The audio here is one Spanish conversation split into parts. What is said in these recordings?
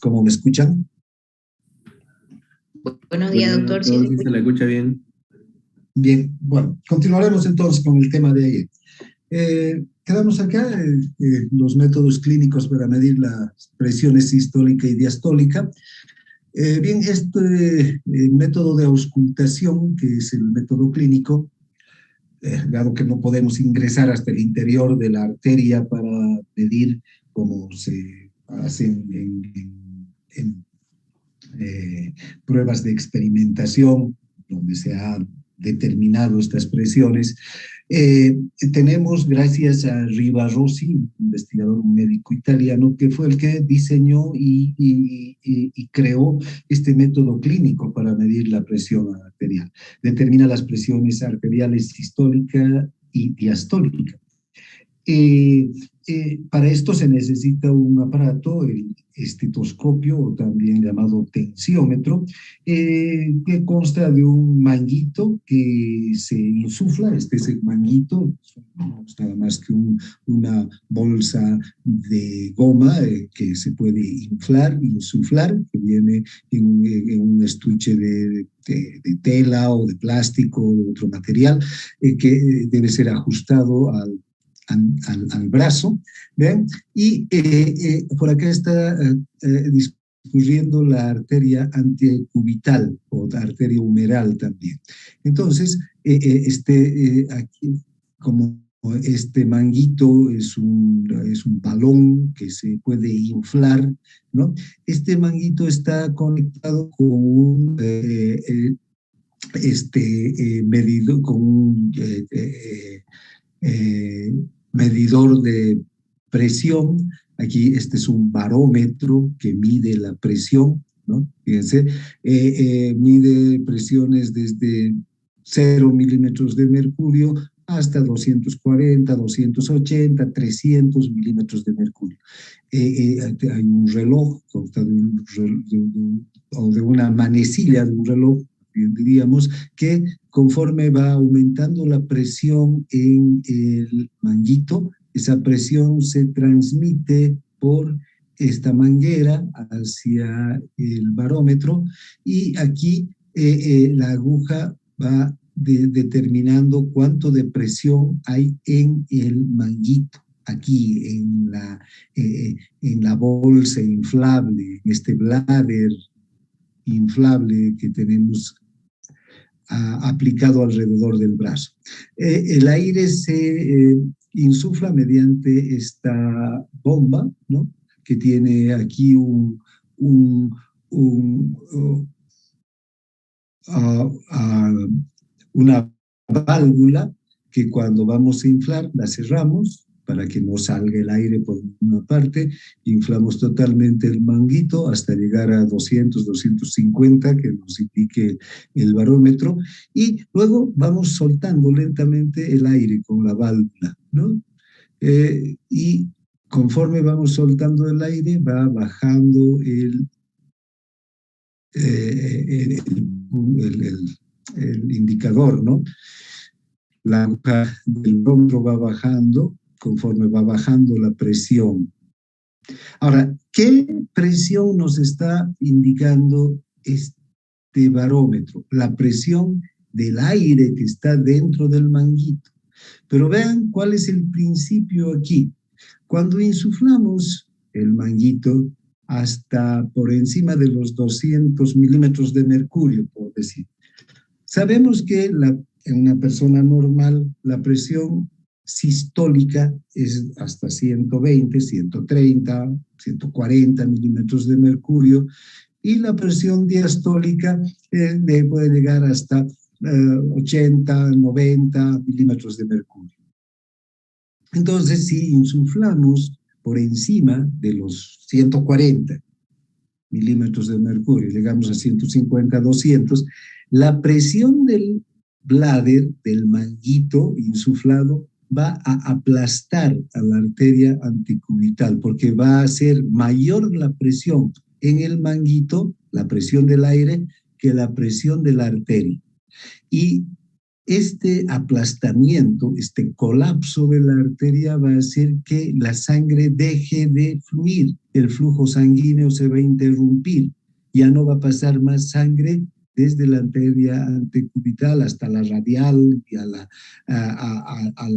¿Cómo me escuchan? Buenos días, Bueno, doctor. doctor, sí se le escucha bien. Bien, bueno, continuaremos entonces con el tema de ayer. Quedamos acá, los métodos clínicos para medir las presiones sistólica y diastólica. Bien, este método de auscultación, que es el método clínico, dado que no podemos ingresar hasta el interior de la arteria para medir como se hacen en pruebas de experimentación, donde se ha determinado estas presiones. Tenemos, gracias a Rivarossi, investigador médico italiano, que fue el que diseñó y creó este método clínico para medir la presión arterial. Determina las presiones arteriales sistólica y diastólica. Para esto se necesita un aparato, el estetoscopio, o también llamado tensiómetro, que consta de un manguito que se insufla. Este es el manguito, no es nada más que una bolsa de goma que se puede inflar, insuflar, que viene en un estuche de tela o de plástico o de otro material, que debe ser ajustado al brazo, ¿ven? Y por acá está discurriendo la arteria antecubital o arteria humeral también. Entonces, aquí, como este manguito es un balón que se puede inflar, ¿no? Este manguito está conectado con un medidor, con un medidor de presión. Aquí este es un barómetro que mide la presión, ¿no? Fíjense, mide presiones desde 0 milímetros de mercurio hasta 240, 280, 300 milímetros de mercurio. Hay un reloj, consta de una manecilla de un reloj, diríamos, que conforme va aumentando la presión en el manguito, esa presión se transmite por esta manguera hacia el barómetro, y aquí la aguja va determinando cuánto de presión hay en el manguito, aquí en la bolsa inflable, en este bladder inflable que tenemos aplicado alrededor del brazo. El aire se insufla mediante esta bomba, ¿no? Que tiene aquí una válvula que cuando vamos a inflar la cerramos para que no salga el aire por una parte, inflamos totalmente el manguito hasta llegar a 200, 250, que nos indique el barómetro, y luego vamos soltando lentamente el aire con la válvula, ¿no? Y conforme vamos soltando el aire, va bajando el indicador, ¿no? La aguja del barómetro va bajando conforme va bajando la presión. Ahora, ¿qué presión nos está indicando este barómetro? La presión del aire que está dentro del manguito. Pero vean cuál es el principio aquí. Cuando insuflamos el manguito hasta por encima de los 200 milímetros de mercurio, por decir, sabemos que en una persona normal la presión sistólica es hasta 120, 130, 140 milímetros de mercurio, y la presión diastólica puede llegar hasta 80, 90 milímetros de mercurio. Entonces, si insuflamos por encima de los 140 milímetros de mercurio, llegamos a 150, 200, la presión del bladder, del manguito insuflado, va a aplastar a la arteria antecubital, porque va a ser mayor la presión en el manguito, la presión del aire, que la presión de la arteria. Y este aplastamiento, este colapso de la arteria va a hacer que la sangre deje de fluir, el flujo sanguíneo se va a interrumpir, ya no va a pasar más sangre desde la arteria antecubital hasta la radial y a la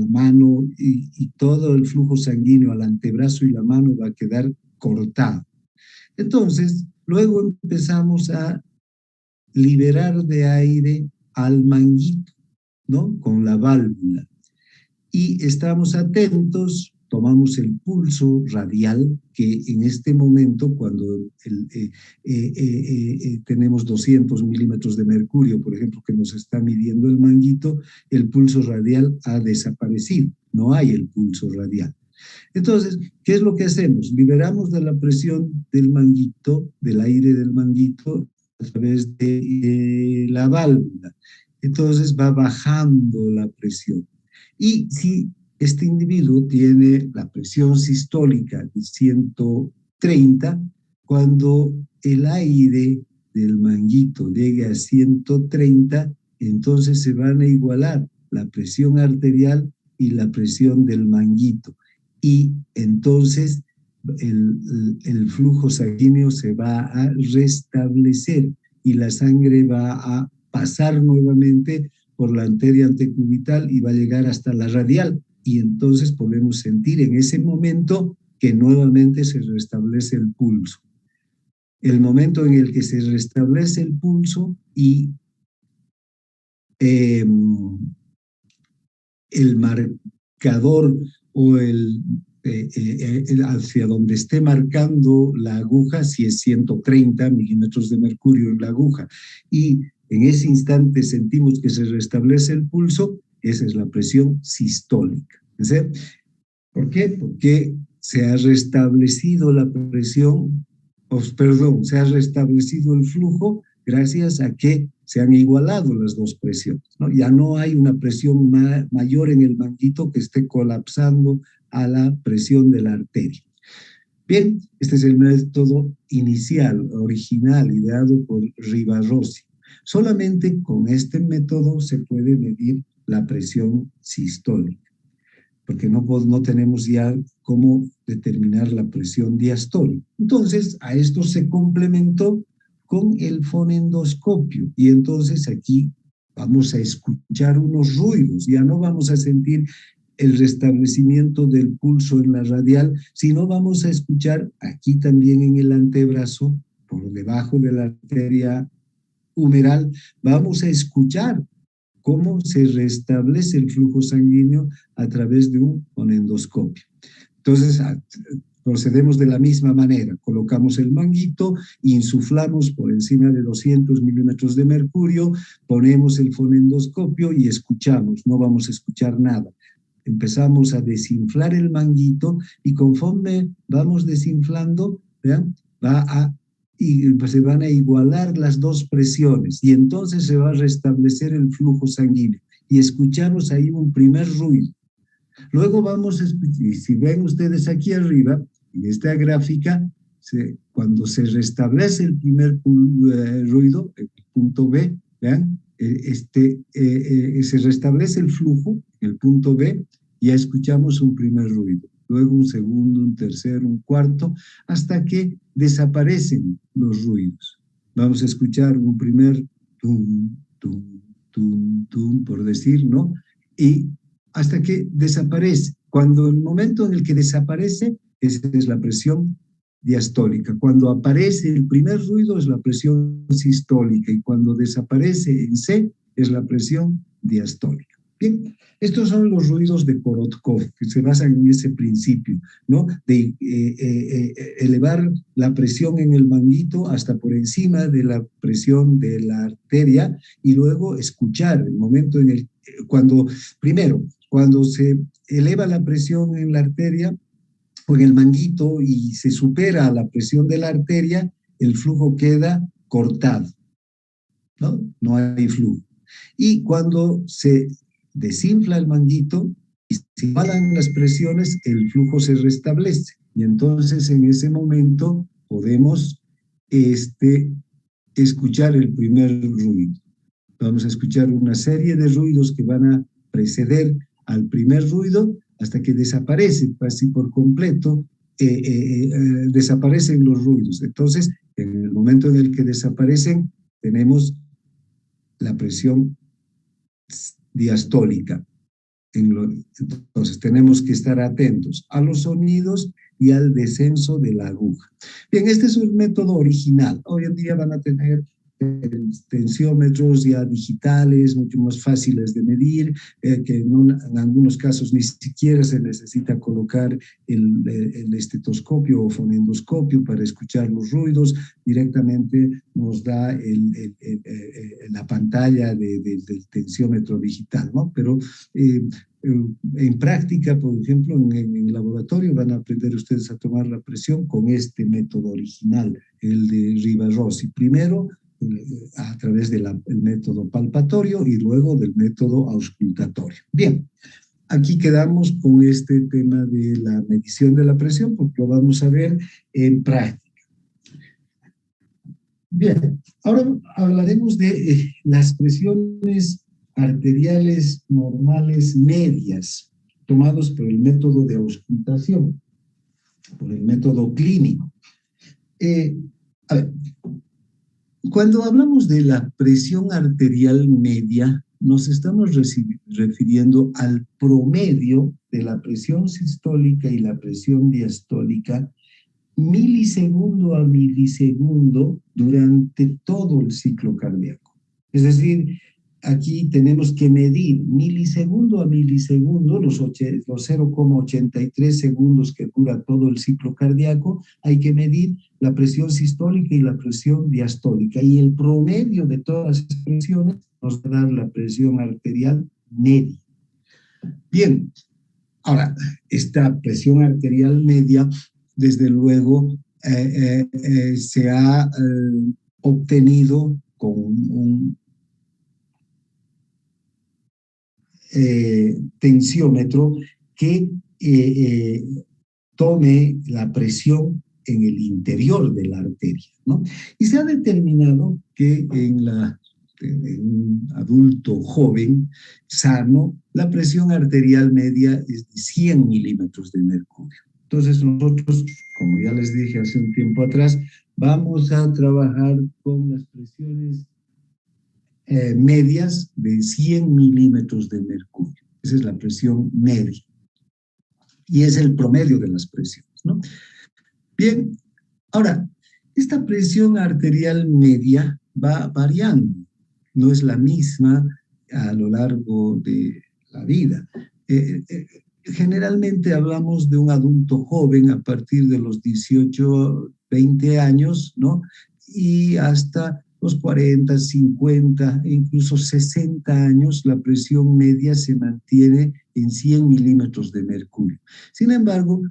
mano, y todo el flujo sanguíneo al antebrazo y la mano va a quedar cortado. Entonces, luego empezamos a liberar de aire al manguito, ¿no? Con la válvula. Y estamos atentos, tomamos el pulso radial, que en este momento, cuando tenemos 200 milímetros de mercurio, por ejemplo, que nos está midiendo el manguito, el pulso radial ha desaparecido, no hay el pulso radial. Entonces, ¿qué es lo que hacemos? Liberamos de la presión del manguito, del aire del manguito, a través de la válvula. Entonces va bajando la presión. Y si este individuo tiene la presión sistólica de 130, cuando el aire del manguito llegue a 130, entonces se van a igualar la presión arterial y la presión del manguito. Y entonces el flujo sanguíneo se va a restablecer y la sangre va a pasar nuevamente por la arteria antecubital y va a llegar hasta la radial. Y entonces podemos sentir en ese momento que nuevamente se restablece el pulso. El momento en el que se restablece el pulso y el marcador o hacia donde esté marcando la aguja, si es 130 milímetros de mercurio en la aguja, y en ese instante sentimos que se restablece el pulso, esa es la presión sistólica. ¿Sí? ¿Por qué? Porque se ha restablecido la presión, se ha restablecido el flujo gracias a que se han igualado las dos presiones, ¿no? Ya no hay una presión mayor en el manguito que esté colapsando a la presión de la arteria. Bien, este es el método inicial, original, ideado por Rivarossi. Solamente con este método se puede medir la presión sistólica, porque no tenemos ya cómo determinar la presión diastólica. Entonces, a esto se complementó con el fonendoscopio, y entonces aquí vamos a escuchar unos ruidos, ya no vamos a sentir el restablecimiento del pulso en la radial, sino vamos a escuchar aquí también en el antebrazo, por debajo de la arteria humeral, vamos a escuchar cómo se restablece el flujo sanguíneo a través de un fonendoscopio. Entonces, procedemos de la misma manera. Colocamos el manguito, insuflamos por encima de 200 milímetros de mercurio, ponemos el fonendoscopio y escuchamos. No vamos a escuchar nada. Empezamos a desinflar el manguito y conforme vamos desinflando, ¿vean? Se van a igualar las dos presiones y entonces se va a restablecer el flujo sanguíneo y escuchamos ahí un primer ruido. Luego vamos a escuchar, y si ven ustedes aquí arriba, en esta gráfica, cuando se restablece el primer ruido, el punto B, ¿vean? Se restablece el flujo, el punto B, ya escuchamos un primer ruido. Luego un segundo, un tercero, un cuarto, hasta que desaparecen los ruidos. Vamos a escuchar un primer tum, tum, tum, tum, por decir, ¿no? Y hasta que desaparece. Cuando el momento en el que desaparece, esa es la presión diastólica. Cuando aparece el primer ruido es la presión sistólica y cuando desaparece en C es la presión diastólica. Bien, estos son los ruidos de Korotkov, que se basan en ese principio, ¿no? De elevar la presión en el manguito hasta por encima de la presión de la arteria y luego escuchar el momento en el cuando se eleva la presión en la arteria o en el manguito y se supera la presión de la arteria, el flujo queda cortado, ¿no? No hay flujo. Y cuando se desinfla el manguito y se igualan las presiones, el flujo se restablece. Y entonces en ese momento podemos escuchar el primer ruido. Vamos a escuchar una serie de ruidos que van a preceder al primer ruido hasta que desaparece casi por completo desaparecen los ruidos. Entonces, en el momento en el que desaparecen, tenemos la presión diastólica. Entonces, tenemos que estar atentos a los sonidos y al descenso de la aguja. Bien, este es un método original. Hoy en día van a tener tensiómetros ya digitales, mucho más fáciles de medir, que en algunos casos ni siquiera se necesita colocar el estetoscopio o fonendoscopio para escuchar los ruidos, directamente nos da la pantalla del tensiómetro digital, ¿no? Pero en práctica, por ejemplo, en el laboratorio van a aprender ustedes a tomar la presión con este método original, el de Riva-Rossi. Primero, a través del método palpatorio y luego del método auscultatorio. Bien, aquí quedamos con este tema de la medición de la presión porque lo vamos a ver en práctica. Bien, ahora hablaremos de las presiones arteriales normales medias tomados por el método de auscultación, por el método clínico. A ver, cuando hablamos de la presión arterial media, nos estamos refiriendo al promedio de la presión sistólica y la presión diastólica milisegundo a milisegundo durante todo el ciclo cardíaco. Es decir, aquí tenemos que medir milisegundo a milisegundo, los 0,83 segundos que dura todo el ciclo cardíaco, hay que medir la presión sistólica y la presión diastólica. Y el promedio de todas esas presiones nos va a dar la presión arterial media. Bien, ahora, esta presión arterial media, desde luego, se ha obtenido con un tensiómetro que tome la presión en el interior de la arteria, ¿no? Y se ha determinado que en un adulto joven, sano, la presión arterial media es de 100 milímetros de mercurio. Entonces nosotros, como ya les dije hace un tiempo atrás, vamos a trabajar con las presiones medias de 100 milímetros de mercurio. Esa es la presión media. Y es el promedio de las presiones, ¿no? Bien, ahora, esta presión arterial media va variando. No es la misma a lo largo de la vida. Generalmente hablamos de un adulto joven a partir de los 18, 20 años, ¿no? Y hasta los 40, 50 e incluso 60 años, la presión media se mantiene en 100 milímetros de mercurio. Sin embargo,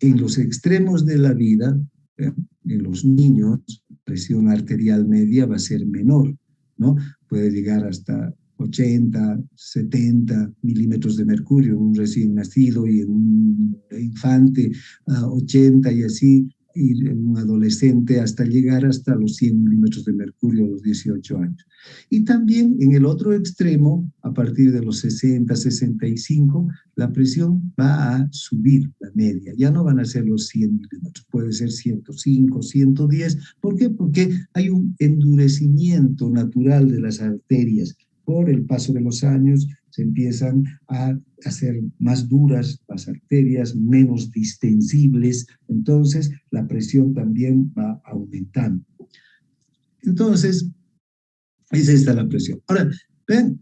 en los extremos de la vida, en los niños, la presión arterial media va a ser menor, ¿no? Puede llegar hasta 80, 70 milímetros de mercurio en un recién nacido y en un infante 80 y así, y en un adolescente hasta llegar hasta los 100 milímetros de mercurio a los 18 años. Y también en el otro extremo, a partir de los 60, 65, la presión va a subir, la media. Ya no van a ser los 100 milímetros, puede ser 105, 110. ¿Por qué? Porque hay un endurecimiento natural de las arterias. Por el paso de los años se empiezan a hacer más duras las arterias, menos distensibles, entonces la presión también va aumentando. Entonces, es esta la presión. Ahora, vean,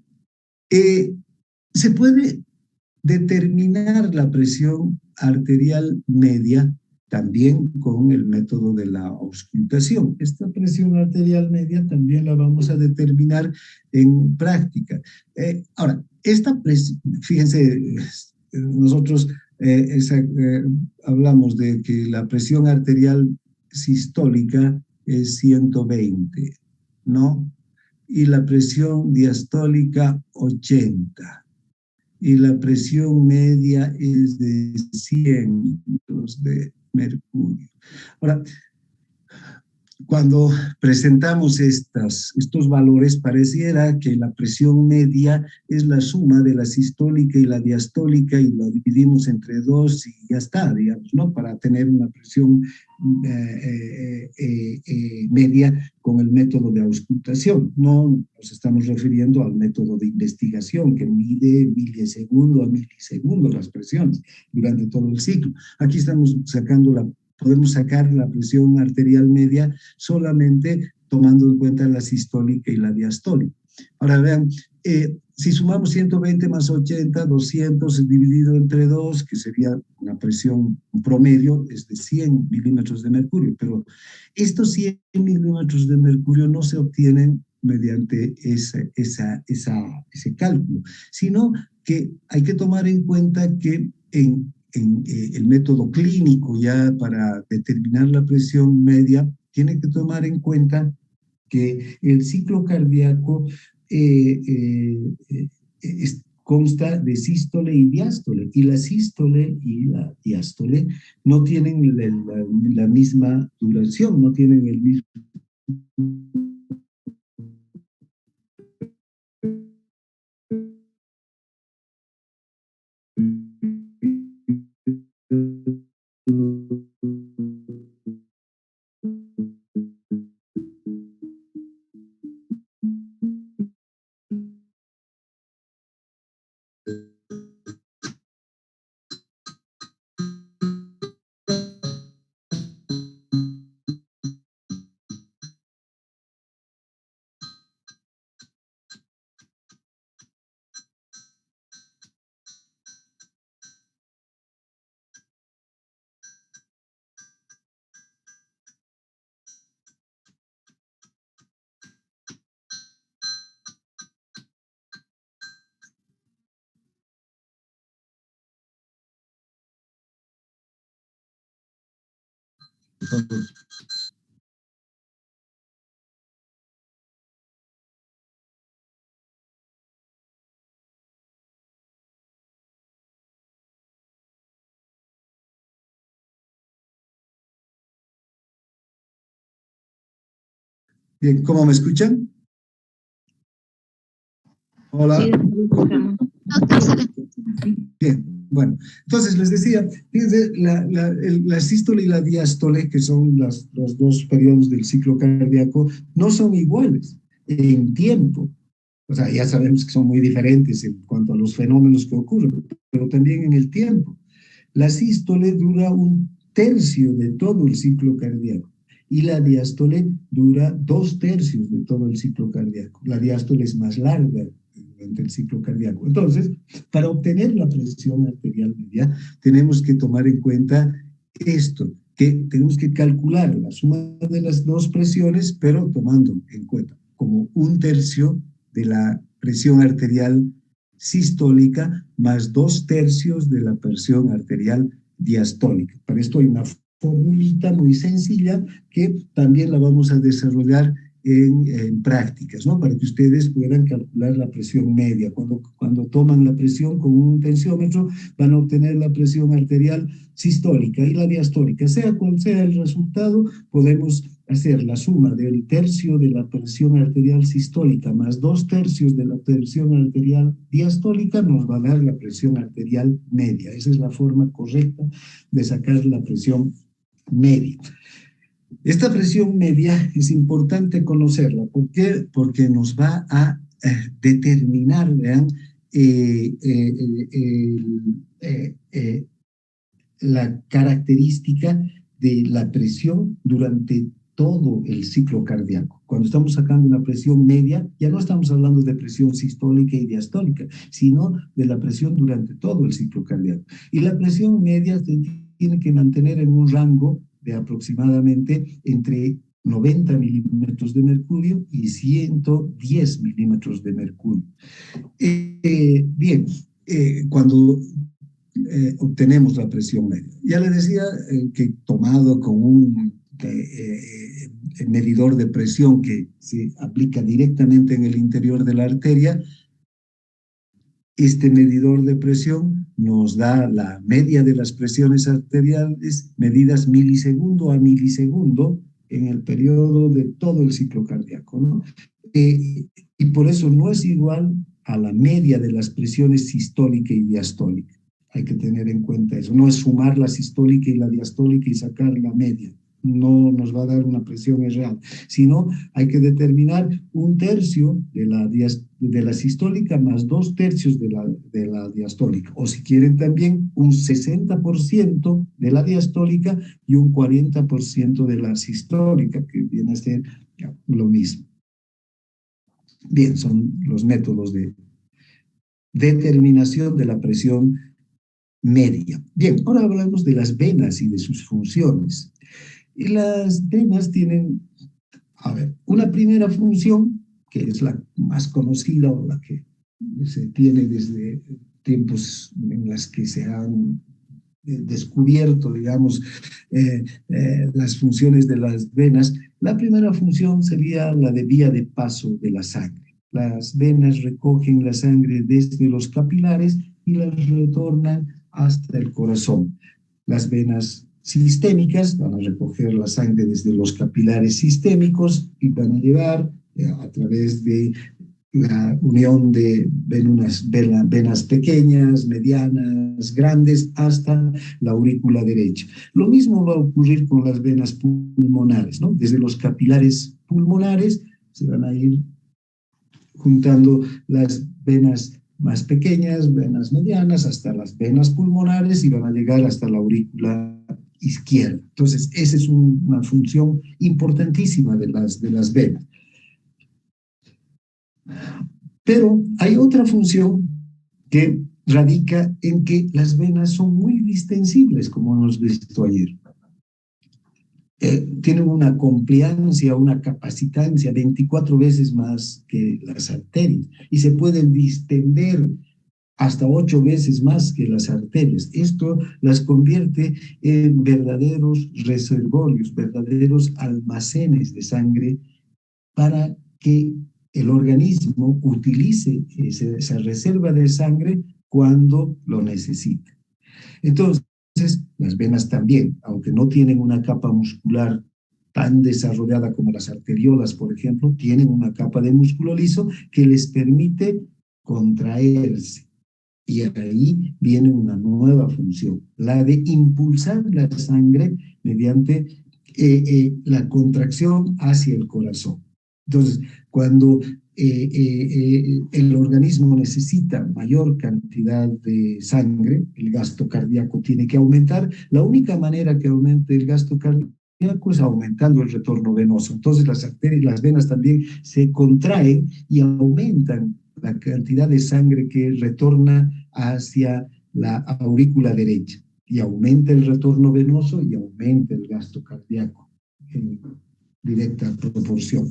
se puede determinar la presión arterial media también con el método de la auscultación. Esta presión arterial media también la vamos a determinar en práctica. Ahora, esta presión, fíjense, nosotros hablamos de que la presión arterial sistólica es 120, ¿no? Y la presión diastólica 80. Y la presión media es de 100 milímetros de mercurio. Ahora, cuando presentamos estos valores, pareciera que la presión media es la suma de la sistólica y la diastólica y lo dividimos entre dos y ya está, digamos, ¿no? Para tener una presión media con el método de auscultación. No nos estamos refiriendo al método de investigación que mide milisegundo a milisegundo las presiones durante todo el ciclo. Aquí estamos podemos sacar la presión arterial media solamente tomando en cuenta la sistólica y la diastólica. Ahora vean, si sumamos 120 más 80, 200 dividido entre 2, que sería una presión promedio, es de 100 milímetros de mercurio, pero estos 100 milímetros de mercurio no se obtienen mediante ese cálculo, sino que hay que tomar en cuenta que en el método clínico ya para determinar la presión media, tiene que tomar en cuenta que el ciclo cardíaco consta de sístole y diástole, y la sístole y la diástole no tienen la misma duración, no tienen el mismo Bien, ¿cómo me escuchan? Hola. Sí, bien, bueno, entonces les decía, fíjense, la sístole y la diástole, que son los dos periodos del ciclo cardíaco, no son iguales en tiempo. O sea, ya sabemos que son muy diferentes en cuanto a los fenómenos que ocurren, pero también en el tiempo. La sístole dura un tercio de todo el ciclo cardíaco y la diástole dura 2/3 de todo el ciclo cardíaco. La diástole es más larga durante el ciclo cardíaco. Entonces, para obtener la presión arterial media, tenemos que tomar en cuenta esto, que tenemos que calcular la suma de las dos presiones, pero tomando en cuenta como 1/3 de la presión arterial sistólica más 2/3 de la presión arterial diastólica. Para esto hay una formulita muy sencilla que también la vamos a desarrollar en prácticas, ¿no? Para que ustedes puedan calcular la presión media. Cuando toman la presión con un tensiómetro, van a obtener la presión arterial sistólica y la diastólica. Sea cual sea el resultado, podemos hacer la suma del tercio de la presión arterial sistólica más 2/3 de la presión arterial diastólica, nos va a dar la presión arterial media. Esa es la forma correcta de sacar la presión media. Esta presión media es importante conocerla. ¿Por qué? Porque nos va a determinar, vean, la característica de la presión durante todo el ciclo cardíaco. Cuando estamos sacando una presión media, ya no estamos hablando de presión sistólica y diastólica, sino de la presión durante todo el ciclo cardíaco. Y la presión media se tiene que mantener en un rango de aproximadamente entre 90 milímetros de mercurio y 110 milímetros de mercurio. Bien, cuando obtenemos la presión media. Ya les decía que tomado con un medidor de presión que se aplica directamente en el interior de la arteria, este medidor de presión nos da la media de las presiones arteriales medidas milisegundo a milisegundo en el periodo de todo el ciclo cardíaco, ¿no? Y por eso no es igual a la media de las presiones sistólica y diastólica. Hay que tener en cuenta eso. No es sumar la sistólica y la diastólica y sacar la media. No nos va a dar una presión real, sino hay que determinar 1/3 de la sistólica más 2/3 de la diastólica. O si quieren también un 60% de la diastólica y un 40% de la sistólica, que viene a ser lo mismo. Bien, son los métodos de determinación de la presión media. Bien, ahora hablamos de las venas y de sus funciones. Y las venas tienen, a ver, una primera función, que es la más conocida o la que se tiene desde tiempos en las que se han descubierto, digamos, las funciones de las venas. La primera función sería la de vía de paso de la sangre. Las venas recogen la sangre desde los capilares y las retornan hasta el corazón. Las venas sistémicas van a recoger la sangre desde los capilares sistémicos y van a llevar a través de la unión de venas pequeñas, medianas, grandes, hasta la aurícula derecha. Lo mismo va a ocurrir con las venas pulmonares, ¿no? Desde los capilares pulmonares se van a ir juntando las venas más pequeñas, venas medianas, hasta las venas pulmonares y van a llegar hasta la aurícula izquierda. Entonces, esa es una función importantísima de las venas. Pero hay otra función que radica en que las venas son muy distensibles, como hemos visto ayer. Tienen una compliancia, una capacitancia 24 veces más que las arterias y se pueden distender hasta 8 veces más que las arterias. Esto las convierte en verdaderos reservorios, verdaderos almacenes de sangre para que el organismo utilice esa reserva de sangre cuando lo necesita. Entonces, las venas también, aunque no tienen una capa muscular tan desarrollada como las arteriolas, por ejemplo, tienen una capa de músculo liso que les permite contraerse. Y ahí viene una nueva función, la de impulsar la sangre mediante la contracción hacia el corazón. Entonces, cuando el organismo necesita mayor cantidad de sangre, el gasto cardíaco tiene que aumentar. La única manera que aumente el gasto cardíaco es aumentando el retorno venoso. Entonces, las arterias, las venas también se contraen y aumentan la cantidad de sangre que retorna hacia la aurícula derecha. Y aumenta el retorno venoso y aumenta el gasto cardíaco en directa proporción.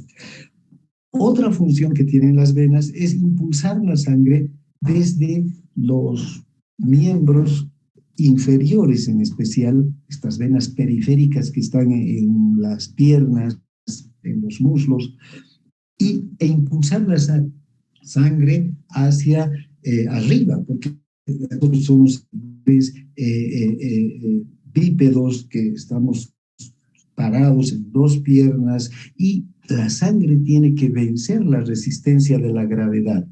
Otra función que tienen las venas es impulsar la sangre desde los miembros inferiores, en especial estas venas periféricas que están en las piernas, en los muslos, e impulsar la sangre hacia arriba, porque nosotros somos bípedos que estamos parados en 2 piernas y la sangre tiene que vencer la resistencia de la gravedad,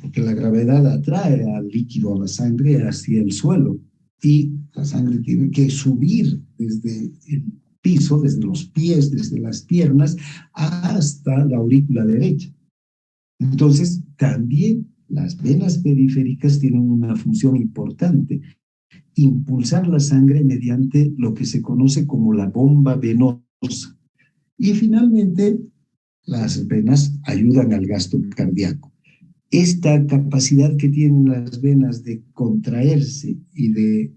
porque la gravedad atrae al líquido, a la sangre hacia el suelo y la sangre tiene que subir desde el piso, desde los pies, desde las piernas hasta la aurícula derecha. Entonces, también las venas periféricas tienen una función importante, impulsar la sangre mediante lo que se conoce como la bomba venosa. Y finalmente, las venas ayudan al gasto cardíaco. Esta capacidad que tienen las venas de contraerse y de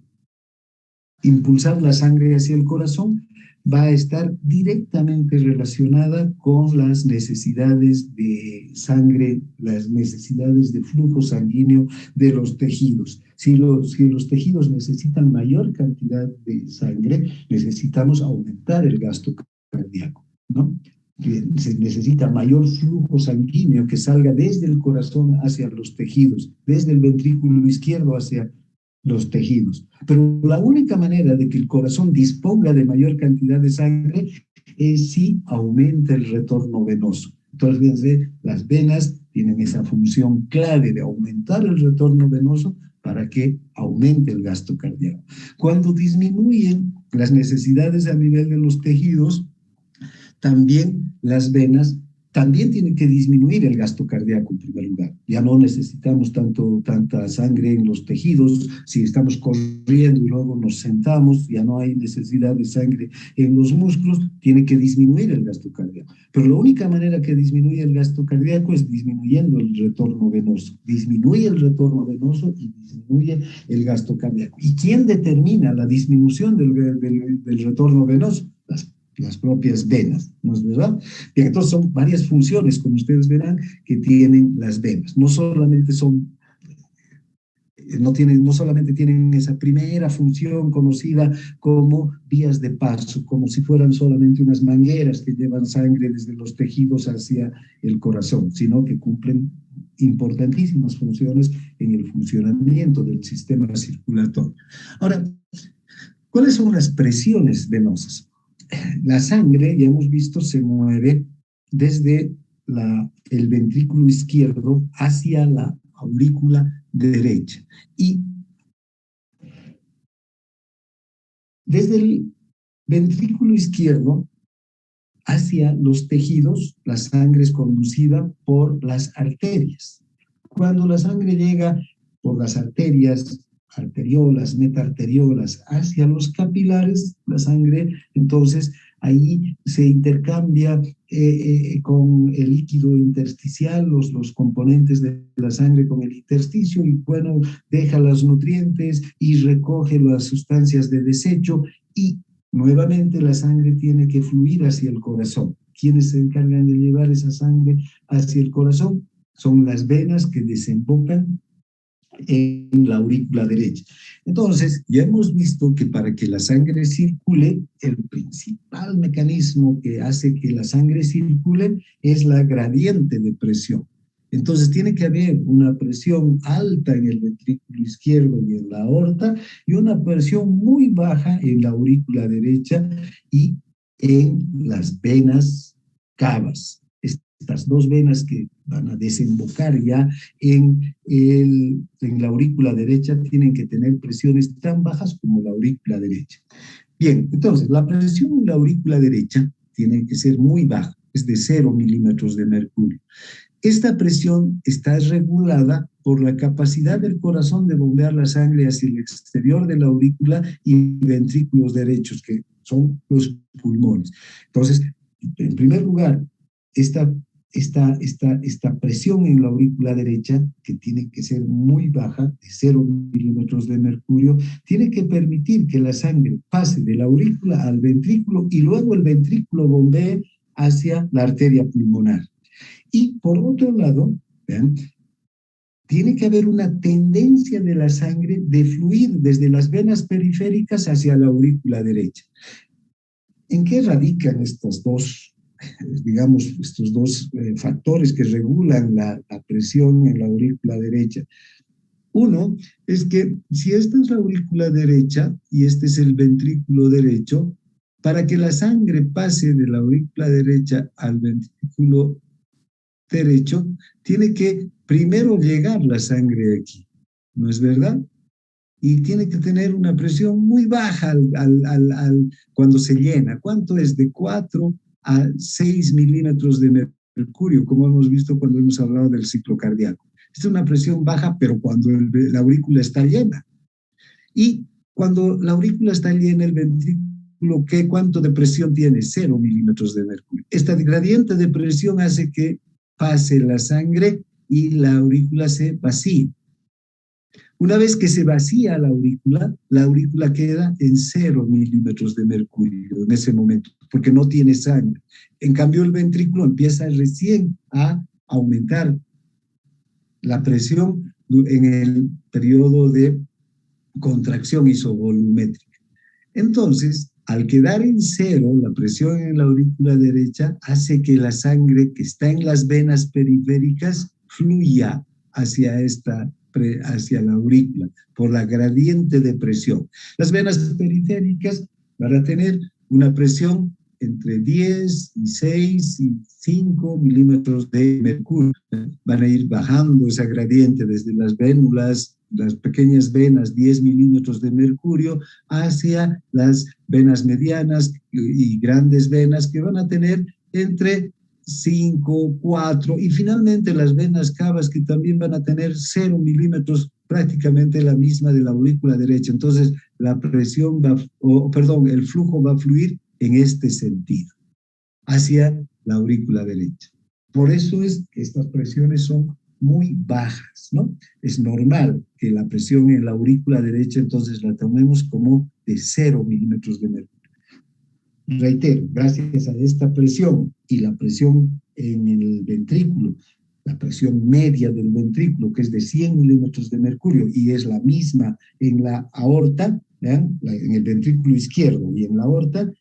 impulsar la sangre hacia el corazón va a estar directamente relacionada con las necesidades de sangre, las necesidades de flujo sanguíneo de los tejidos. Si los tejidos necesitan mayor cantidad de sangre, necesitamos aumentar el gasto cardíaco, ¿no? Se necesita mayor flujo sanguíneo que salga desde el corazón hacia los tejidos, desde el ventrículo izquierdo hacia los tejidos. Pero la única manera de que el corazón disponga de mayor cantidad de sangre sí aumenta el retorno venoso. Entonces, fíjense, las venas tienen esa función clave de aumentar el retorno venoso para que aumente el gasto cardíaco. Cuando disminuyen las necesidades a nivel de los tejidos, también las venas también tienen que disminuir el gasto cardíaco en primer lugar. Ya no necesitamos tanta sangre en los tejidos. Si estamos corriendo y luego nos sentamos, ya no hay necesidad de sangre en los músculos, tiene que disminuir el gasto cardíaco. Pero la única manera que disminuye el gasto cardíaco es disminuyendo el retorno venoso. Disminuye el retorno venoso y disminuye el gasto cardíaco. ¿Y quién determina la disminución del retorno venoso? Las propias venas, ¿no es verdad? Bien, entonces son varias funciones, como ustedes verán, que tienen las venas. No solamente no solamente tienen esa primera función conocida como vías de paso, como si fueran solamente unas mangueras que llevan sangre desde los tejidos hacia el corazón, sino que cumplen importantísimas funciones en el funcionamiento del sistema circulatorio. Ahora, ¿cuáles son las presiones venosas? La sangre, ya hemos visto, se mueve desde el ventrículo izquierdo hacia la aurícula derecha. Y desde el ventrículo izquierdo hacia los tejidos, la sangre es conducida por las arterias. Cuando la sangre llega por las arterias, arteriolas, metaarteriolas, hacia los capilares, la sangre, entonces ahí se intercambia con el líquido intersticial, los componentes de la sangre con el intersticio, y bueno, deja los nutrientes y recoge las sustancias de desecho, y nuevamente la sangre tiene que fluir hacia el corazón. ¿Quiénes se encargan de llevar esa sangre hacia el corazón? Son las venas que desembocan en la aurícula derecha. Entonces, ya hemos visto que para que la sangre circule, el principal mecanismo que hace que la sangre circule es la gradiente de presión. Entonces, tiene que haber una presión alta en el ventrículo izquierdo y en la aorta, y una presión muy baja en la aurícula derecha y en las venas cavas. Estas dos venas que van a desembocar ya en la aurícula derecha tienen que tener presiones tan bajas como la aurícula derecha. Bien, entonces la presión en la aurícula derecha tiene que ser muy baja, es de 0 milímetros de mercurio. Esta presión está regulada por la capacidad del corazón de bombear la sangre hacia el exterior de la aurícula y ventrículos derechos, que son los pulmones. Entonces, en primer lugar, esta presión en la aurícula derecha, que tiene que ser muy baja, de 0 milímetros de mercurio, tiene que permitir que la sangre pase de la aurícula al ventrículo y luego el ventrículo bombee hacia la arteria pulmonar. Y por otro lado, ¿vean?, tiene que haber una tendencia de la sangre de fluir desde las venas periféricas hacia la aurícula derecha. ¿En qué radican estos dos factores que regulan la presión en la aurícula derecha? Uno es que si esta es la aurícula derecha y este es el ventrículo derecho, para que la sangre pase de la aurícula derecha al ventrículo derecho, tiene que primero llegar la sangre aquí, ¿no es verdad? Y tiene que tener una presión muy baja cuando se llena. ¿Cuánto es? De 4 a 6 milímetros de mercurio, como hemos visto cuando hemos hablado del ciclo cardíaco. Es una presión baja, pero cuando la aurícula está llena. Y cuando la aurícula está llena, el ventrículo, ¿cuánto de presión tiene? 0 milímetros de mercurio. Esta gradiente de presión hace que pase la sangre y la aurícula se vacíe. Una vez que se vacía la aurícula queda en 0 milímetros de mercurio en ese momento, porque no tiene sangre. En cambio, el ventrículo empieza recién a aumentar la presión en el periodo de contracción isovolumétrica. Entonces, al quedar en 0, la presión en la aurícula derecha hace que la sangre que está en las venas periféricas fluya hacia la aurícula por la gradiente de presión. Las venas periféricas van a tener una presión entre 10 y 6 y 5 milímetros de mercurio. Van a ir bajando esa gradiente desde las vénulas, las pequeñas venas, 10 milímetros de mercurio, hacia las venas medianas y grandes venas que van a tener entre 5, 4 y finalmente las venas cavas que también van a tener 0 milímetros, prácticamente la misma de la aurícula derecha. Entonces la presión va, perdón, el flujo va a fluir en este sentido, hacia la aurícula derecha. Por eso es que estas presiones son muy bajas, ¿no? Es normal que la presión en la aurícula derecha entonces la tomemos como de 0 milímetros de mercurio. Reitero, gracias a esta presión y la presión en el ventrículo, la presión media del ventrículo, que es de 100 milímetros de mercurio y es la misma en la aorta, en el ventrículo izquierdo y en la aorta,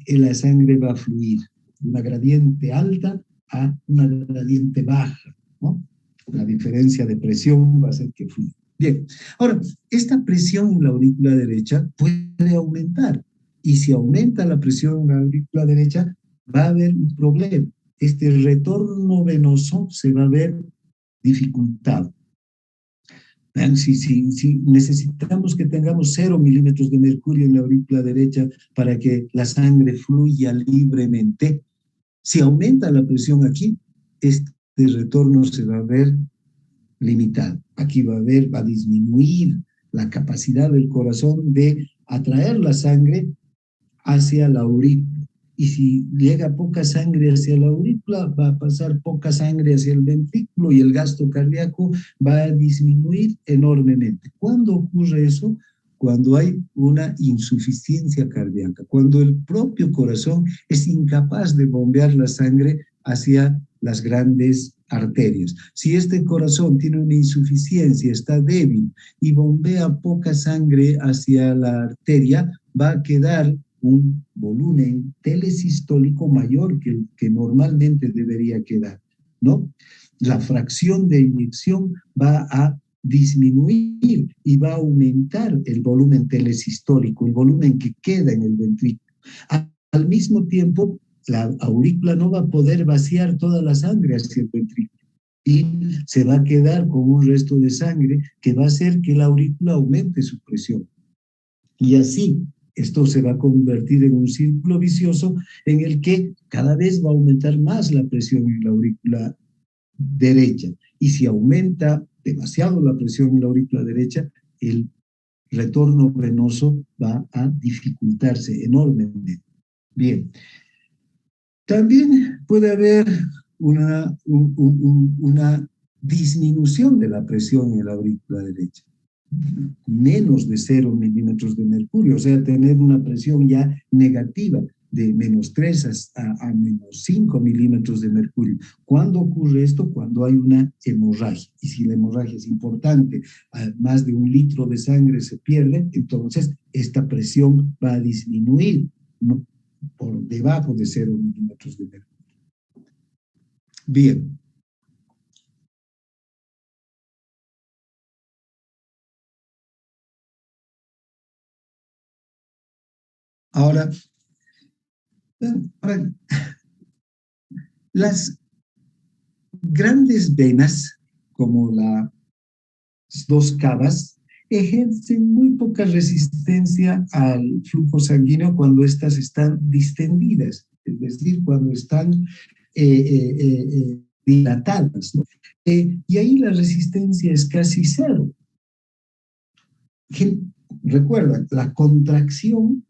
la sangre va a fluir de una gradiente alta a una gradiente baja, ¿no? La diferencia de presión va a hacer que fluya. Bien, ahora, esta presión en la aurícula derecha puede aumentar. Y si aumenta la presión en la aurícula derecha, va a haber un problema. Este retorno venoso se va a ver dificultado. Si necesitamos que tengamos 0 milímetros de mercurio en la aurícula derecha para que la sangre fluya libremente, si aumenta la presión aquí, este retorno se va a ver limitado. Aquí va a disminuir la capacidad del corazón de atraer la sangre hacia la aurícula. Y si llega poca sangre hacia la aurícula, va a pasar poca sangre hacia el ventrículo y el gasto cardíaco va a disminuir enormemente. ¿Cuándo ocurre eso? Cuando hay una insuficiencia cardíaca, cuando el propio corazón es incapaz de bombear la sangre hacia las grandes arterias. Si este corazón tiene una insuficiencia, está débil y bombea poca sangre hacia la arteria, va a quedar un volumen telesistólico mayor que el que normalmente debería quedar, ¿no? La fracción de inyección va a disminuir y va a aumentar el volumen telesistólico, el volumen que queda en el ventrículo. Al mismo tiempo, la aurícula no va a poder vaciar toda la sangre hacia el ventrículo y se va a quedar con un resto de sangre que va a hacer que la aurícula aumente su presión. Y así, esto se va a convertir en un círculo vicioso en el que cada vez va a aumentar más la presión en la aurícula derecha. Y si aumenta demasiado la presión en la aurícula derecha, el retorno venoso va a dificultarse enormemente. Bien. También puede haber una disminución de la presión en la aurícula derecha. Menos de 0 milímetros de mercurio, o sea, tener una presión ya negativa de -3 a -5 milímetros de mercurio. ¿Cuándo ocurre esto? Cuando hay una hemorragia. Y si la hemorragia es importante, más de 1 litro de sangre se pierde, entonces esta presión va a disminuir, ¿no?, por debajo de 0 milímetros de mercurio. Bien. Ahora, las grandes venas, como las dos cavas, ejercen muy poca resistencia al flujo sanguíneo cuando éstas están distendidas, es decir, cuando están dilatadas, ¿no? Y ahí la resistencia es casi 0. Recuerda, la contracción,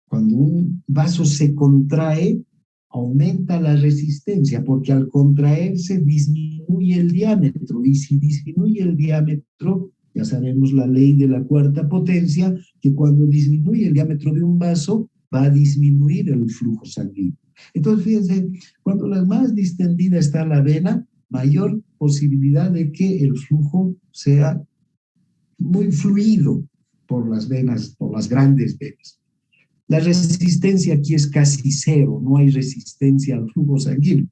cuando un vaso se contrae, aumenta la resistencia, porque al contraerse disminuye el diámetro, y si disminuye el diámetro, ya sabemos la ley de la cuarta potencia, que cuando disminuye el diámetro de un vaso, va a disminuir el flujo sanguíneo. Entonces, fíjense, cuando más distendida está la vena, mayor posibilidad de que el flujo sea muy fluido por las venas, por las grandes venas. La resistencia aquí es casi 0, no hay resistencia al flujo sanguíneo.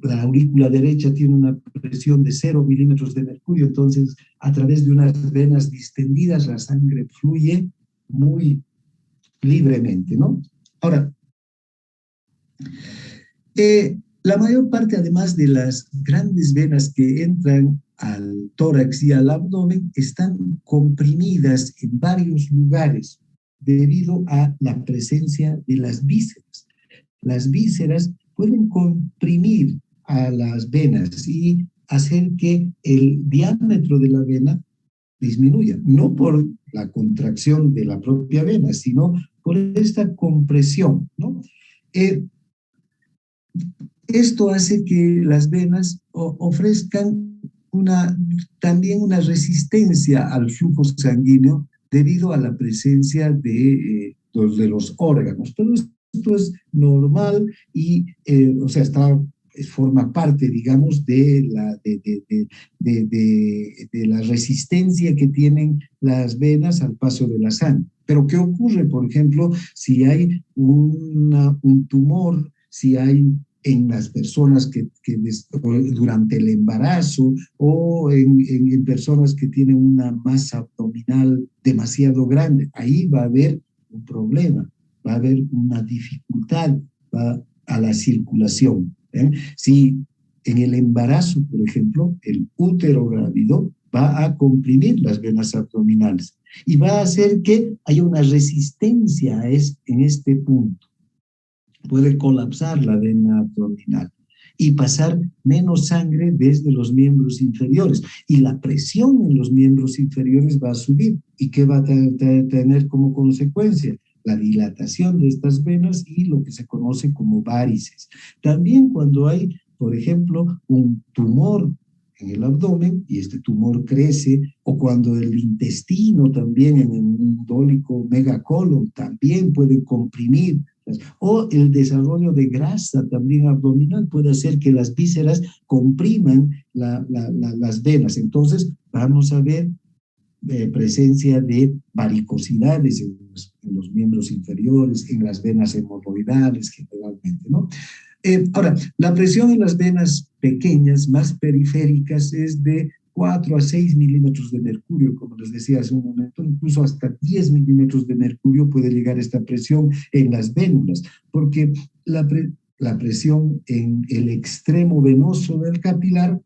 La aurícula derecha tiene una presión de 0 milímetros de mercurio, entonces a través de unas venas distendidas la sangre fluye muy libremente, ¿no? Ahora, La mayor parte, además de las grandes venas que entran al tórax y al abdomen, están comprimidas en varios lugares debido a la presencia de las vísceras. Las vísceras pueden comprimir a las venas y hacer que el diámetro de la vena disminuya, no por la contracción de la propia vena, sino por esta compresión, ¿no? Eh, Esto hace que las venas ofrezcan también una resistencia al flujo sanguíneo debido a la presencia de los órganos. Pero esto es normal y, o sea, forma parte, digamos, de la resistencia que tienen las venas al paso de la sangre. Pero ¿qué ocurre, por ejemplo, si hay un tumor, si hay en las personas durante el embarazo o en personas que tienen una masa abdominal demasiado grande? Ahí va a haber un problema, va a haber una dificultad a la circulación. Si en el embarazo, por ejemplo, el útero grávido va a comprimir las venas abdominales y va a hacer que haya una resistencia en este punto. Puede colapsar la vena abdominal y pasar menos sangre desde los miembros inferiores. Y la presión en los miembros inferiores va a subir. ¿Y qué va a tener como consecuencia? La dilatación de estas venas y lo que se conoce como varices. También cuando hay, por ejemplo, un tumor en el abdomen y este tumor crece, o cuando el intestino también en el indólico megacolon también puede comprimir, o el desarrollo de grasa también abdominal puede hacer que las vísceras compriman las venas. Entonces vamos a ver presencia de varicosidades en los miembros inferiores, en las venas hemorroidales generalmente, ¿no? Ahora, la presión en las venas pequeñas, más periféricas, es de 4 a 6 milímetros de mercurio, como les decía hace un momento, incluso hasta 10 milímetros de mercurio puede llegar esta presión en las vénulas, porque la presión en el extremo venoso del capilar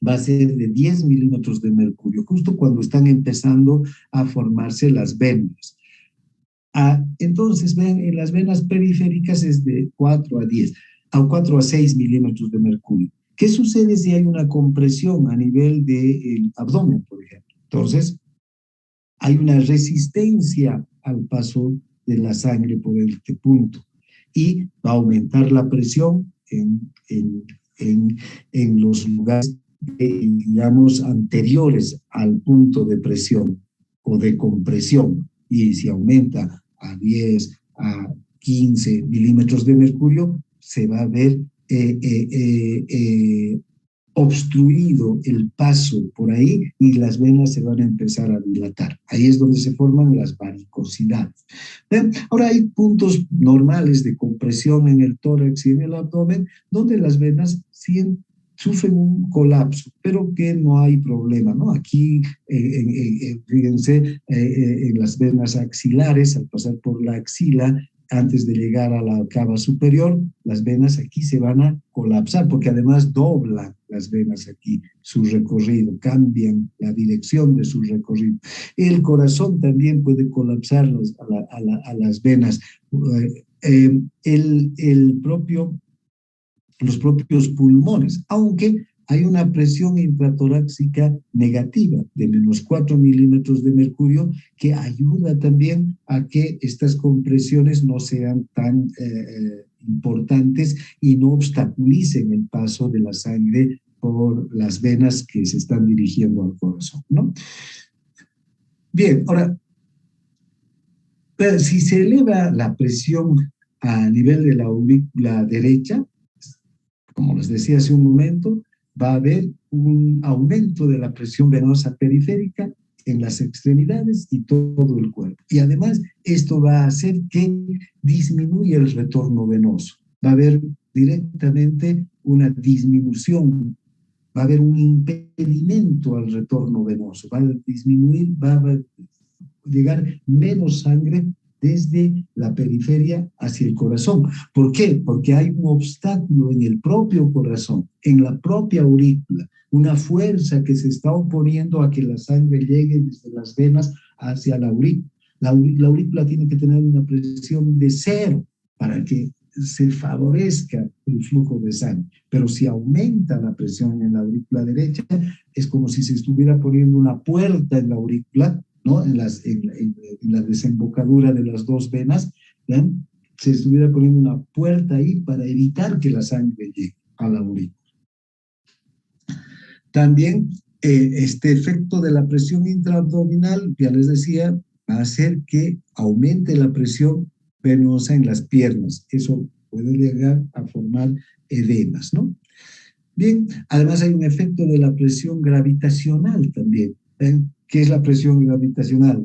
va a ser de 10 milímetros de mercurio, justo cuando están empezando a formarse las vénulas. Entonces, ven, en las venas periféricas es de 4 a 10, a 4 a 6 milímetros de mercurio. ¿Qué sucede si hay una compresión a nivel del abdomen, por ejemplo? Entonces, hay una resistencia al paso de la sangre por este punto y va a aumentar la presión en los lugares, digamos, anteriores al punto de presión o de compresión. Y si aumenta a 10, a 15 milímetros de mercurio, se va a ver obstruido el paso por ahí y las venas se van a empezar a dilatar. Ahí es donde se forman las varicosidades. ¿Ven? Ahora hay puntos normales de compresión en el tórax y en el abdomen donde las venas sufren un colapso, pero que no hay problema, ¿no? Aquí, fíjense, en las venas axilares, al pasar por la axila, antes de llegar a la cava superior, las venas aquí se van a colapsar, porque además doblan las venas aquí su recorrido, cambian la dirección de su recorrido. El corazón también puede colapsar a las venas. Los propios pulmones, aunque hay una presión intratorácica negativa de menos 4 milímetros de mercurio que ayuda también a que estas compresiones no sean tan importantes y no obstaculicen el paso de la sangre por las venas que se están dirigiendo al corazón, ¿no? Bien, ahora, si se eleva la presión a nivel de la aurícula derecha, como les decía hace un momento, va a haber un aumento de la presión venosa periférica en las extremidades y todo el cuerpo. Y además, esto va a hacer que disminuya el retorno venoso. Va a haber directamente una disminución, va a haber un impedimento al retorno venoso, va a disminuir, va a llegar menos sangre desde la periferia hacia el corazón. ¿Por qué? Porque hay un obstáculo en el propio corazón, en la propia aurícula, una fuerza que se está oponiendo a que la sangre llegue desde las venas hacia la aurícula. La aurícula tiene que tener una presión de 0 para que se favorezca el flujo de sangre. Pero si aumenta la presión en la aurícula derecha, es como si se estuviera poniendo una puerta en la aurícula, ¿no? En la desembocadura de las dos venas, ¿eh? Se estuviera poniendo una puerta ahí para evitar que la sangre llegue a la aurícula. También este efecto de la presión intraabdominal, ya les decía, va a hacer que aumente la presión venosa en las piernas. Eso puede llegar a formar edemas, ¿no? Bien, además hay un efecto de la presión gravitacional también. ¿Qué es la presión gravitacional?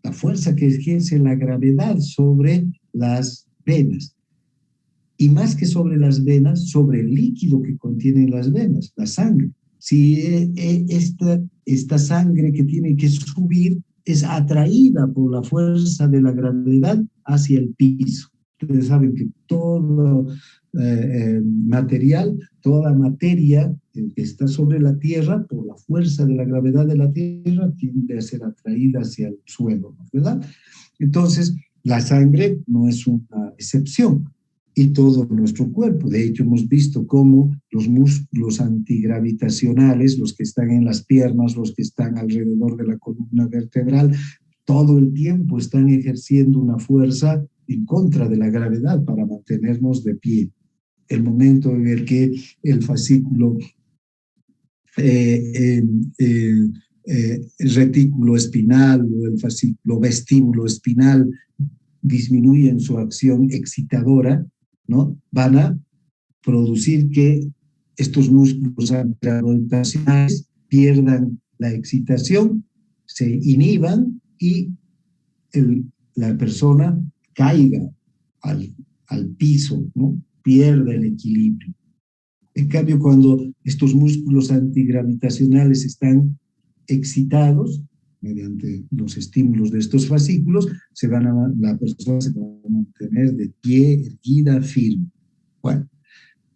La fuerza que ejerce la gravedad sobre las venas. Y más que sobre las venas, sobre el líquido que contienen las venas, la sangre. Si esta sangre que tiene que subir es atraída por la fuerza de la gravedad hacia el piso. Ustedes saben que todo material, toda materia que está sobre la Tierra, por la fuerza de la gravedad de la Tierra, tiende a ser atraída hacia el suelo, ¿verdad? Entonces, la sangre no es una excepción. Y todo nuestro cuerpo. De hecho, hemos visto cómo los músculos antigravitacionales, los que están en las piernas, los que están alrededor de la columna vertebral, todo el tiempo están ejerciendo una fuerza en contra de la gravedad para mantenernos de pie. El momento en el que el fascículo el retículo espinal o el fascículo vestíbulo espinal disminuyen su acción excitadora, ¿no? Van a producir que estos músculos antigravitacionales pierdan la excitación, se inhiban y la persona caiga al piso, ¿no? Pierda el equilibrio. En cambio, cuando estos músculos antigravitacionales están excitados, mediante los estímulos de estos fascículos, la persona se va a mantener de pie, erguida, firme. Bueno,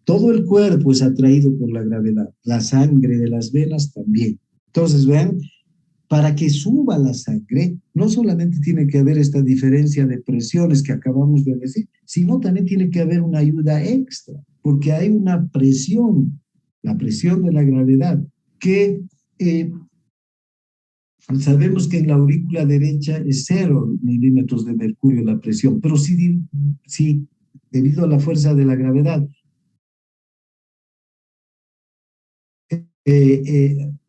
todo el cuerpo es atraído por la gravedad, la sangre de las venas también. Entonces, vean, para que suba la sangre, no solamente tiene que haber esta diferencia de presiones que acabamos de decir, sino también tiene que haber una ayuda extra, porque hay una presión, la presión de la gravedad, que sabemos que en la aurícula derecha es 0 milímetros de mercurio la presión, pero si debido a la fuerza de la gravedad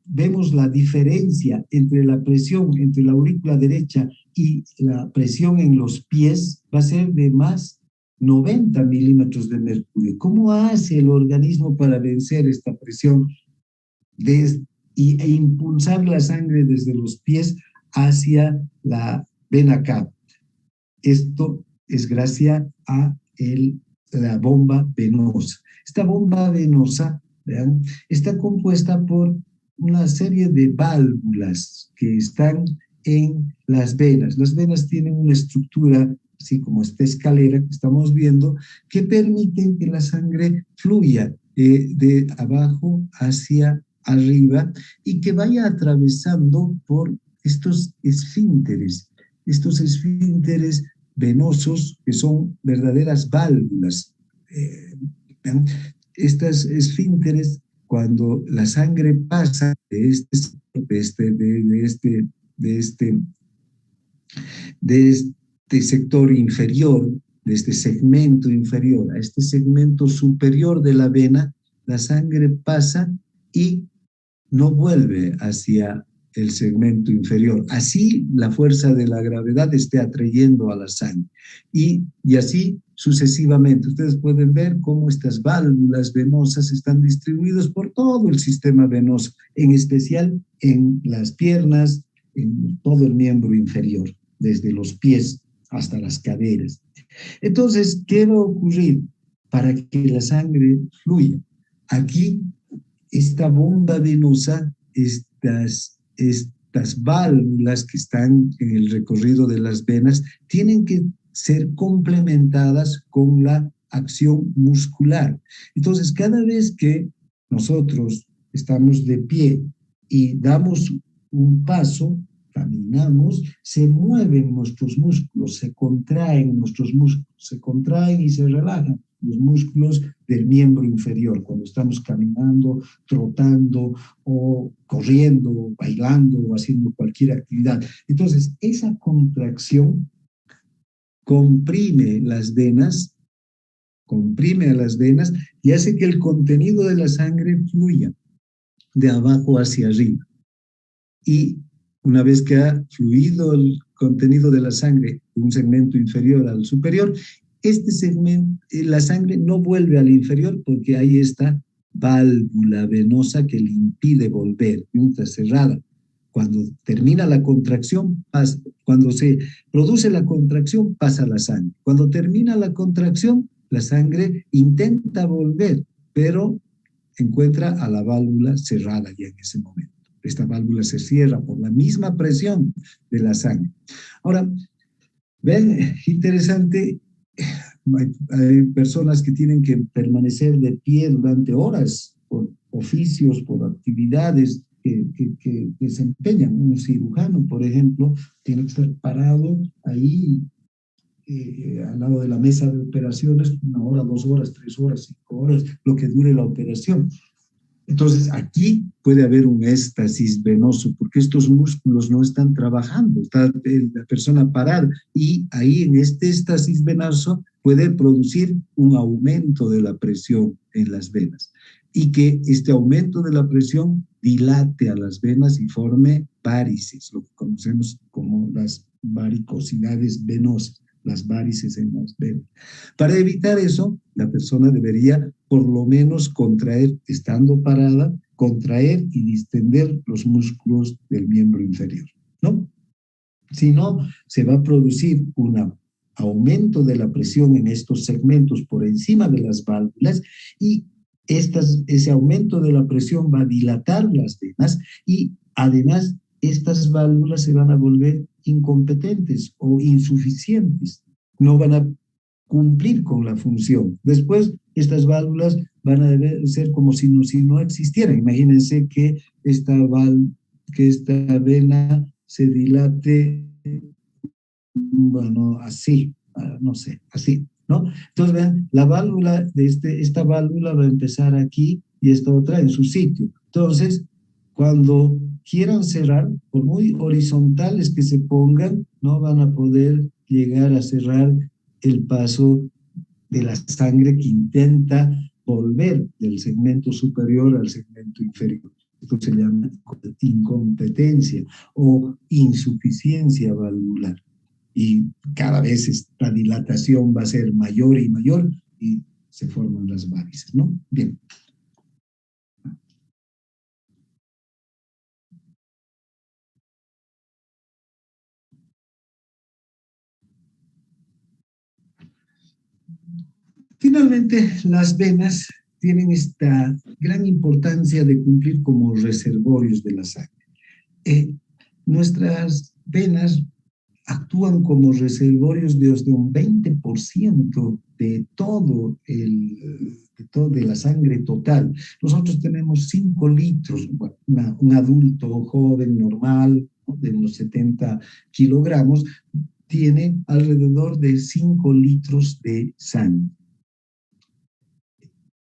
vemos la diferencia entre la presión entre la aurícula derecha y la presión en los pies, va a ser de más 90 milímetros de mercurio. ¿Cómo hace el organismo para vencer esta presión e impulsar la sangre desde los pies hacia la vena cava? Esto es gracias a la bomba venosa. Esta bomba venosa, vean, está compuesta por una serie de válvulas que están en las venas. Las venas tienen una estructura, así como esta escalera que estamos viendo, que permiten que la sangre fluya de abajo hacia arriba y que vaya atravesando por estos esfínteres venosos que son verdaderas válvulas. Estas esfínteres, cuando la sangre pasa de este sector inferior, de este segmento inferior a este segmento superior de la vena, la sangre pasa y no vuelve hacia el segmento inferior. Así la fuerza de la gravedad esté atrayendo a la sangre. Y así sucesivamente. Ustedes pueden ver cómo estas válvulas venosas están distribuidas por todo el sistema venoso, en especial en las piernas, en todo el miembro inferior, desde los pies hasta las caderas. Entonces, ¿qué va a ocurrir para que la sangre fluya? Aquí, esta bomba venosa, estas válvulas que están en el recorrido de las venas tienen que ser complementadas con la acción muscular. Entonces, cada vez que nosotros estamos de pie y damos un paso, caminamos, se mueven nuestros músculos, se contraen nuestros músculos, se contraen y se relajan los músculos del miembro inferior cuando estamos caminando, trotando o corriendo, bailando o haciendo cualquier actividad. Entonces, esa contracción comprime a las venas y hace que el contenido de la sangre fluya de abajo hacia arriba. Y una vez que ha fluido el contenido de la sangre de un segmento inferior al superior, este segmento, la sangre no vuelve al inferior porque hay esta válvula venosa que le impide volver, está cerrada. Cuando termina la contracción, cuando se produce la contracción, pasa la sangre. Cuando termina la contracción, la sangre intenta volver, pero encuentra a la válvula cerrada ya en ese momento. Esta válvula se cierra por la misma presión de la sangre. Ahora, ven, interesante, hay personas que tienen que permanecer de pie durante horas por oficios, por actividades que desempeñan. Un cirujano, por ejemplo, tiene que estar parado ahí al lado de la mesa de operaciones 1 hora, 2 horas, 3 horas, 5 horas, lo que dure la operación. Entonces, aquí puede haber un éxtasis venoso porque estos músculos no están trabajando, está la persona parada y ahí en este éxtasis venoso puede producir un aumento de la presión en las venas y que este aumento de la presión dilate a las venas y forme varices, lo que conocemos como las varicosidades venosas, las varices en las venas. Para evitar eso, la persona debería por lo menos contraer, estando parada, contraer y distender los músculos del miembro inferior, ¿no? Si no, se va a producir un aumento de la presión en estos segmentos por encima de las válvulas y ese aumento de la presión va a dilatar las venas y además estas válvulas se van a volver incompetentes o insuficientes, no van a cumplir con la función. Después, estas válvulas van a ser como si no existieran. Imagínense que esta vena se dilate, bueno, así, no sé, así, ¿no? Entonces, vean, la válvula esta válvula va a empezar aquí y esta otra en su sitio. Entonces, cuando quieran cerrar, por muy horizontales que se pongan, no van a poder llegar a cerrar el paso de la sangre que intenta volver del segmento superior al segmento inferior. Esto se llama incompetencia o insuficiencia valvular. Y cada vez esta dilatación va a ser mayor y mayor y se forman las varices, ¿no? Bien. Finalmente, las venas tienen esta gran importancia de cumplir como reservorios de la sangre. Nuestras venas actúan como reservorios de hasta un 20% de de la sangre total. Nosotros tenemos 5 litros, un adulto joven normal de unos 70 kilogramos tiene alrededor de 5 litros de sangre.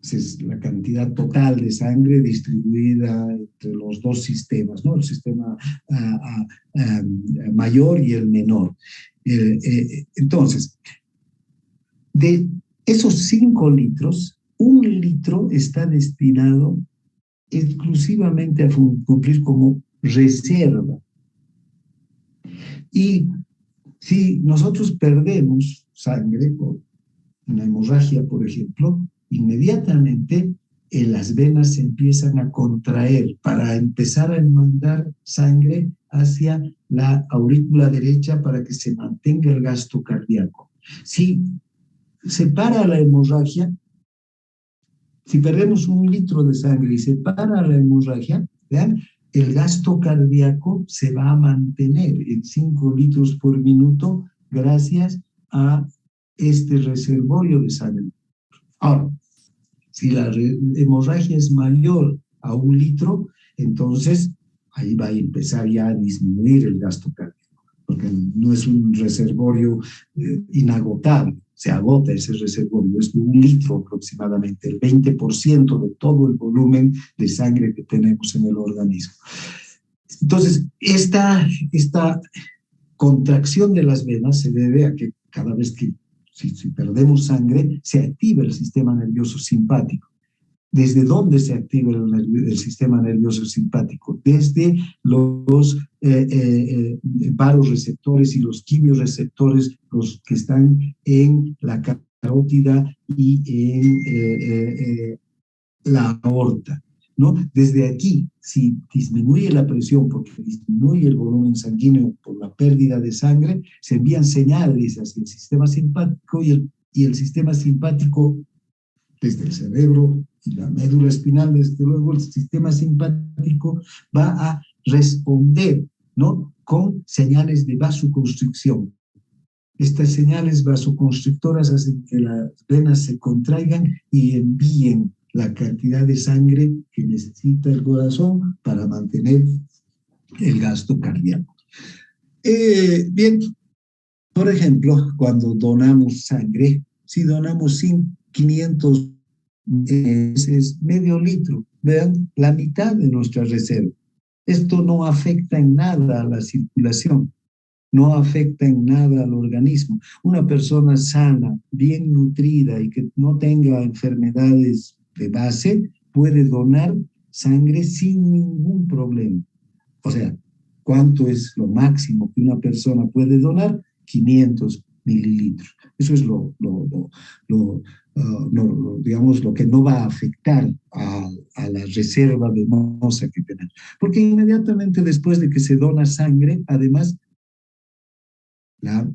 Es la cantidad total de sangre distribuida entre los dos sistemas, ¿no? El sistema mayor y el menor. Entonces, de esos 5 litros, 1 litro está destinado exclusivamente a cumplir como reserva. Y si nosotros perdemos sangre por una hemorragia, por ejemplo, inmediatamente las venas se empiezan a contraer para empezar a mandar sangre hacia la aurícula derecha para que se mantenga el gasto cardíaco. Si se para la hemorragia, si perdemos 1 litro de sangre y se para la hemorragia, ¿vean? el gasto cardíaco se va a mantener en 5 litros por minuto gracias a este reservorio de sangre. Ahora, si la hemorragia es mayor a 1 litro, entonces ahí va a empezar ya a disminuir el gasto cardíaco, porque no es un reservorio inagotable, se agota ese reservorio, es de 1 litro aproximadamente, el 20% de todo el volumen de sangre que tenemos en el organismo. Entonces, esta contracción de las venas se debe a que cada vez que si perdemos sangre, se activa el sistema nervioso simpático. ¿Desde dónde se activa el sistema nervioso simpático? Desde los vasoreceptores y los quimioreceptores, los que están en la carótida y en la aorta, ¿no? Desde aquí, si disminuye la presión porque disminuye el volumen sanguíneo por la pérdida de sangre, se envían señales hacia el sistema simpático y el sistema simpático, desde el cerebro y la médula espinal, desde luego el sistema simpático va a responder, ¿no?, con señales de vasoconstricción. Estas señales vasoconstrictoras hacen que las venas se contraigan y envíen la cantidad de sangre que necesita el corazón para mantener el gasto cardíaco. Bien, por ejemplo, cuando donamos sangre, si donamos 500 es medio litro, vean, la mitad de nuestra reserva. Esto no afecta en nada a la circulación, no afecta en nada al organismo. Una persona sana, bien nutrida y que no tenga enfermedades de base, puede donar sangre sin ningún problema. O sea, ¿cuánto es lo máximo que una persona puede donar? 500 mililitros. Eso es digamos, lo que no va a afectar a la reserva venosa que tenemos. Porque inmediatamente después de que se dona sangre, además, la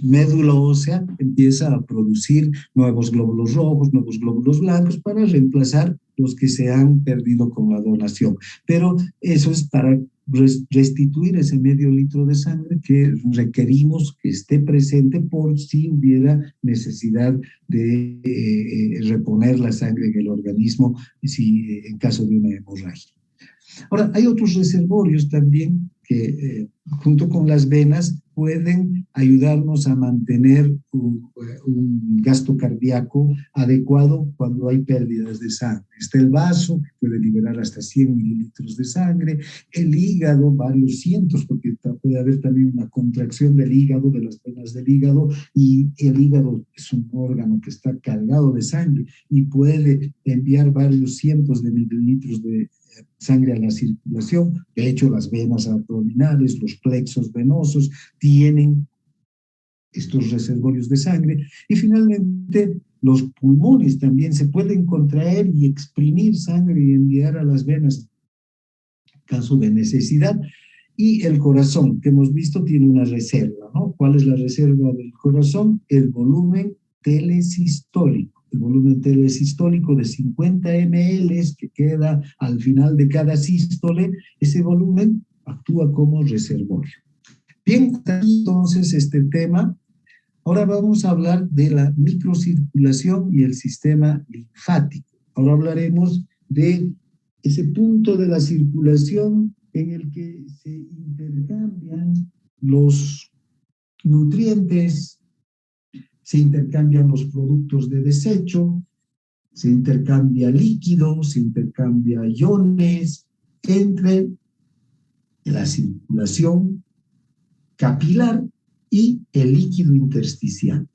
médula ósea empieza a producir nuevos glóbulos rojos, nuevos glóbulos blancos para reemplazar los que se han perdido con la donación. Pero eso es para restituir ese medio litro de sangre que requerimos que esté presente por si hubiera necesidad de reponer la sangre en el organismo en caso de una hemorragia. Ahora, hay otros reservorios también que junto con las venas pueden ayudarnos a mantener un gasto cardíaco adecuado cuando hay pérdidas de sangre. Está el vaso, que puede liberar hasta 100 mililitros de sangre, el hígado, varios cientos, porque puede haber también una contracción del hígado, de las venas del hígado, y el hígado es un órgano que está cargado de sangre y puede enviar varios cientos de mililitros de sangre a la circulación. De hecho, las venas abdominales, los plexos venosos tienen estos reservorios de sangre. Y finalmente, los pulmones también se pueden contraer y exprimir sangre y enviar a las venas en caso de necesidad. Y el corazón, que hemos visto, tiene una reserva, ¿no? ¿Cuál es la reserva del corazón? El volumen telesistólico. El volumen telesistólico de 50 ml que queda al final de cada sístole, ese volumen actúa como reservorio. Bien, entonces este tema. Ahora vamos a hablar de la microcirculación y el sistema linfático. Ahora hablaremos de ese punto de la circulación en el que se intercambian los nutrientes, se intercambian los productos de desecho, se intercambia líquido, se intercambia iones entre la circulación capilar y el líquido intersticial.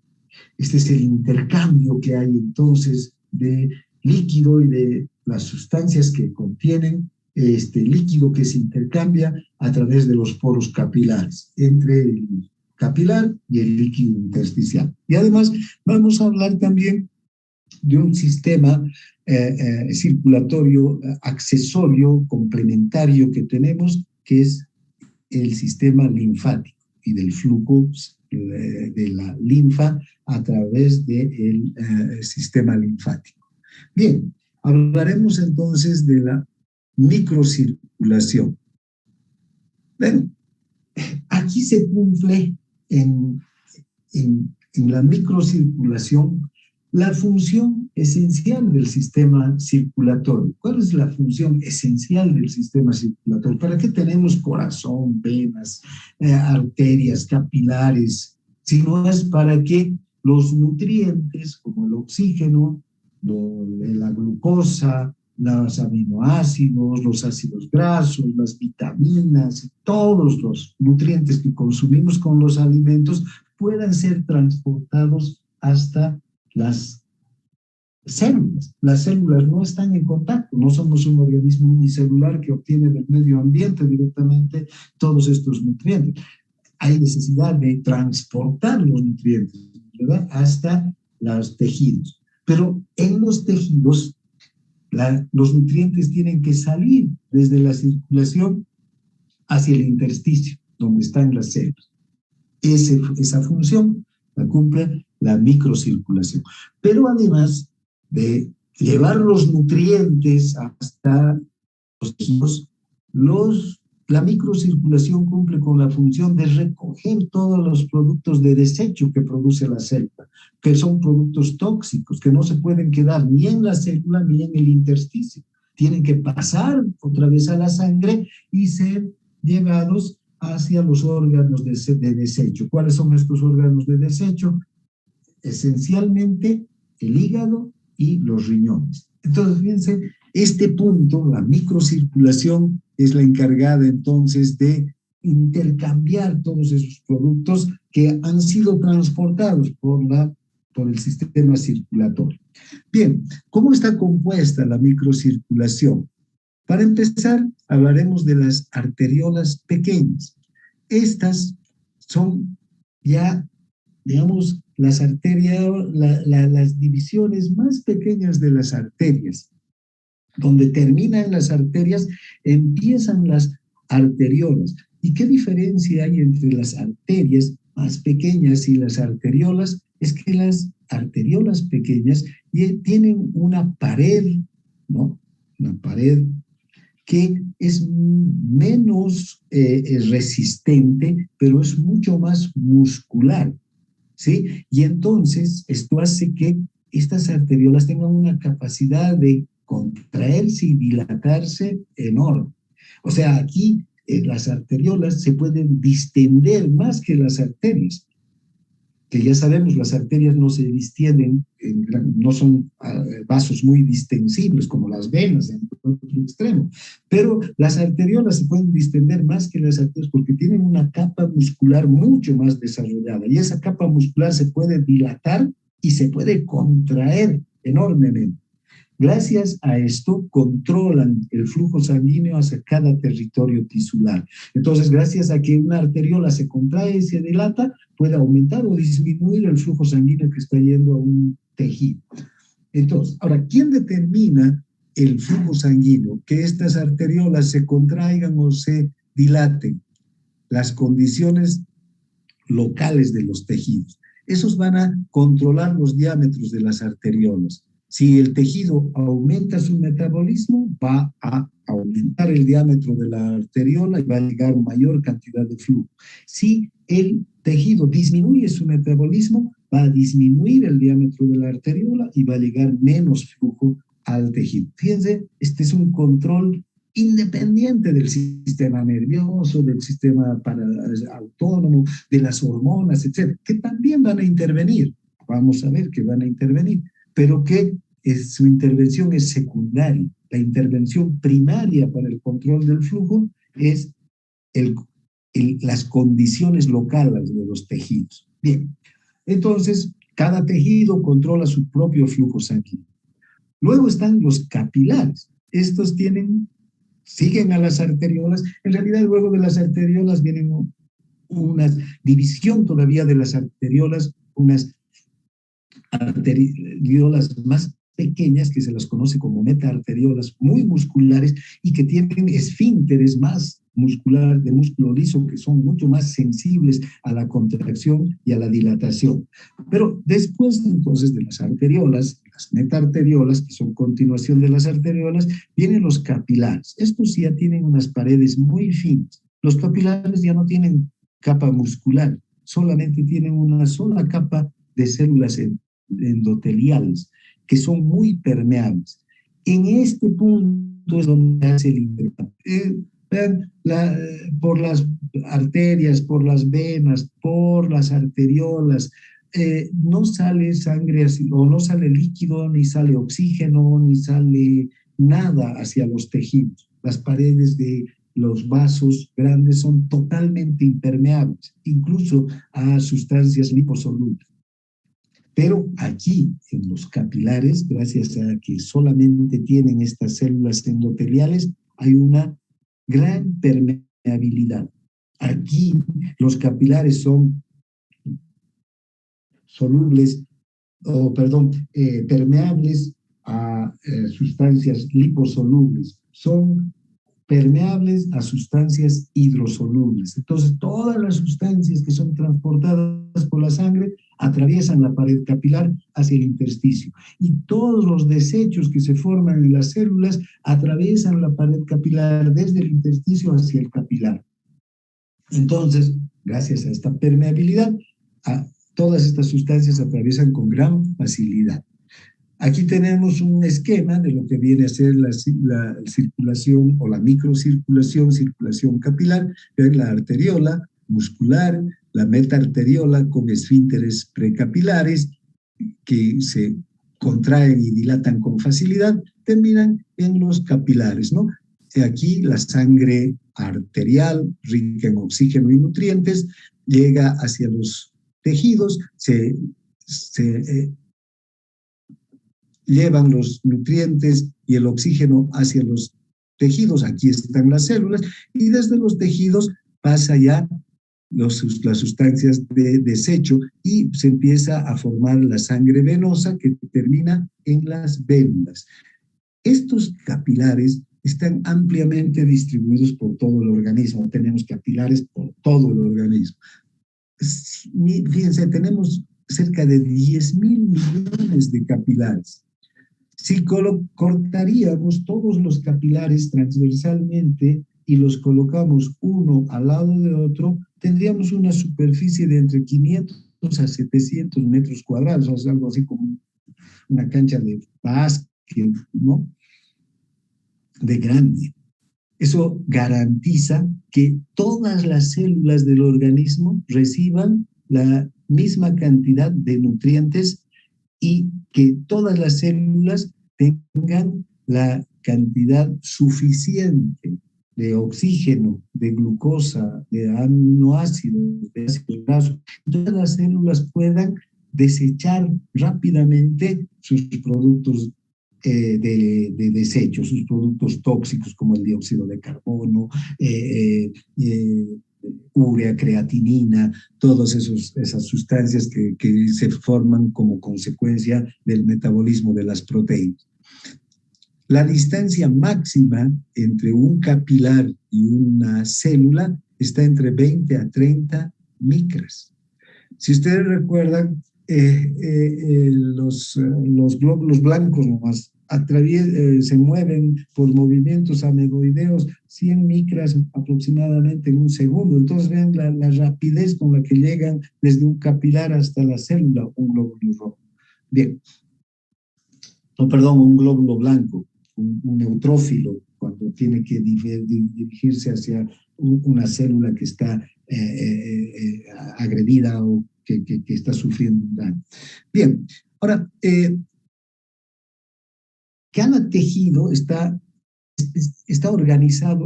Este es el intercambio que hay entonces de líquido y de las sustancias que contienen este líquido que se intercambia a través de los poros capilares, entre el capilar y el líquido intersticial. Y además vamos a hablar también de un sistema circulatorio accesorio, complementario que tenemos, que es el sistema linfático y del flujo de la linfa a través del sistema linfático. Bien, hablaremos entonces de la microcirculación. Bueno, aquí se cumple en la microcirculación la función esencial del sistema circulatorio. ¿Cuál es la función esencial del sistema circulatorio? ¿Para qué tenemos corazón, venas, arterias, capilares? Si no es para que los nutrientes, como el oxígeno, la glucosa, los aminoácidos, los ácidos grasos, las vitaminas, todos los nutrientes que consumimos con los alimentos puedan ser transportados hasta las células. Las células no están en contacto, no somos un organismo unicelular que obtiene del medio ambiente directamente todos estos nutrientes. Hay necesidad de transportar los nutrientes, ¿verdad?, hasta los tejidos. Pero en los tejidos, los nutrientes tienen que salir desde la circulación hacia el intersticio, donde están las células. Esa función la cumple la microcirculación. Pero además de llevar los nutrientes hasta los tejidos, la microcirculación cumple con la función de recoger todos los productos de desecho que produce la célula, que son productos tóxicos, que no se pueden quedar ni en la célula ni en el intersticio. Tienen que pasar otra vez a la sangre y ser llevados hacia los órganos de desecho. ¿Cuáles son estos órganos de desecho? Esencialmente el hígado y los riñones. Entonces, fíjense, este punto, la microcirculación, es la encargada entonces de intercambiar todos esos productos que han sido transportados por el sistema circulatorio. Bien, ¿cómo está compuesta la microcirculación? Para empezar, hablaremos de las arteriolas pequeñas. Estas son ya, digamos, las arterias, las divisiones más pequeñas de las arterias. Donde terminan las arterias, empiezan las arteriolas. ¿Y qué diferencia hay entre las arterias más pequeñas y las arteriolas? Es que las arteriolas pequeñas tienen una pared, ¿no? Una pared que es menos resistente, pero es mucho más muscular, ¿sí? Y entonces esto hace que estas arteriolas tengan una capacidad de contraerse y dilatarse enorme. O sea, aquí las arteriolas se pueden distender más que las arterias, que ya sabemos, las arterias no se distienden, no son vasos muy distensibles como las venas en otro extremo, pero las arteriolas se pueden distender más que las arterias porque tienen una capa muscular mucho más desarrollada y esa capa muscular se puede dilatar y se puede contraer enormemente. Gracias a esto controlan el flujo sanguíneo hacia cada territorio tisular. Entonces, gracias a que una arteriola se contrae y se dilata, puede aumentar o disminuir el flujo sanguíneo que está yendo a un tejido. Entonces, ahora, ¿quién determina el flujo sanguíneo? Que estas arteriolas se contraigan o se dilaten. Las condiciones locales de los tejidos. Esos van a controlar los diámetros de las arteriolas. Si el tejido aumenta su metabolismo, va a aumentar el diámetro de la arteriola y va a llegar mayor cantidad de flujo. Si el tejido disminuye su metabolismo, va a disminuir el diámetro de la arteriola y va a llegar menos flujo al tejido. Fíjense, este es un control independiente del sistema nervioso, del sistema autónomo, de las hormonas, etcétera, que también van a intervenir. Vamos a ver que van a intervenir, pero que su intervención es secundaria. La intervención primaria para el control del flujo es las condiciones locales de los tejidos. Bien, entonces cada tejido controla su propio flujo sanguíneo. Luego están los capilares. Estos siguen a las arteriolas. En realidad, luego de las arteriolas vienen una división todavía de las arteriolas, unas arteriolas más pequeñas, que se las conoce como metaarteriolas, muy musculares y que tienen esfínteres más muscular, de músculo liso, que son mucho más sensibles a la contracción y a la dilatación. Pero después entonces de las arteriolas, las metaarteriolas, que son continuación de las arteriolas, vienen los capilares. Estos ya tienen unas paredes muy finas. Los capilares ya no tienen capa muscular, solamente tienen una sola capa de células endoteliales, que son muy permeables. En este punto es donde hace el intercambio. Vean, por las arterias, por las venas, por las arteriolas, no sale sangre así, o no sale líquido, ni sale oxígeno, ni sale nada hacia los tejidos. Las paredes de los vasos grandes son totalmente impermeables, incluso a sustancias liposolubles. Pero aquí, en los capilares, gracias a que solamente tienen estas células endoteliales, hay una gran permeabilidad. Aquí los capilares son solubles, permeables a sustancias liposolubles, son permeables a sustancias hidrosolubles. Entonces, todas las sustancias que son transportadas por la sangre atraviesan la pared capilar hacia el intersticio. Y todos los desechos que se forman en las células atraviesan la pared capilar desde el intersticio hacia el capilar. Entonces, gracias a esta permeabilidad, todas estas sustancias atraviesan con gran facilidad. Aquí tenemos un esquema de lo que viene a ser la circulación o la microcirculación, circulación capilar. Ven la arteriola muscular, la metaarteriola con esfínteres precapilares que se contraen y dilatan con facilidad, terminan en los capilares, ¿no? Aquí la sangre arterial, rica en oxígeno y nutrientes, llega hacia los tejidos, llevan los nutrientes y el oxígeno hacia los tejidos, aquí están las células, y desde los tejidos pasa ya las sustancias de desecho y se empieza a formar la sangre venosa que termina en las vénulas. Estos capilares están ampliamente distribuidos por todo el organismo, tenemos capilares por todo el organismo. Fíjense, tenemos cerca de 10.000 millones de capilares. Si cortaríamos todos los capilares transversalmente y los colocamos uno al lado de otro, tendríamos una superficie de entre 500 a 700 metros cuadrados, o sea, algo así como una cancha de básquet, ¿no? De grande. Eso garantiza que todas las células del organismo reciban la misma cantidad de nutrientes y que todas las células tengan la cantidad suficiente de oxígeno, de glucosa, de aminoácidos, de ácidos grasos. Todas las células puedan desechar rápidamente sus productos de desecho, sus productos tóxicos como el dióxido de carbono, urea, creatinina, todas esas sustancias que se forman como consecuencia del metabolismo de las proteínas. La distancia máxima entre un capilar y una célula está entre 20 a 30 micras. Si ustedes recuerdan, los glóbulos blancos nomás se mueven por movimientos amegoideos 100 micras aproximadamente en un segundo. Entonces ven la rapidez con la que llegan desde un capilar hasta la célula, un glóbulo rojo. Bien. Un glóbulo blanco, un neutrófilo, cuando tiene que dirigirse hacia una célula que está agredida o que está sufriendo un daño. Bien, ahora, cada tejido está organizado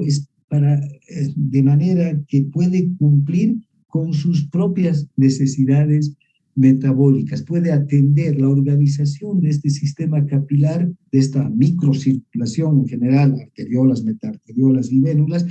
de manera que puede cumplir con sus propias necesidades metabólicas, puede atender la organización de este sistema capilar, de esta microcirculación en general, arteriolas, metaarteriolas y vénulas,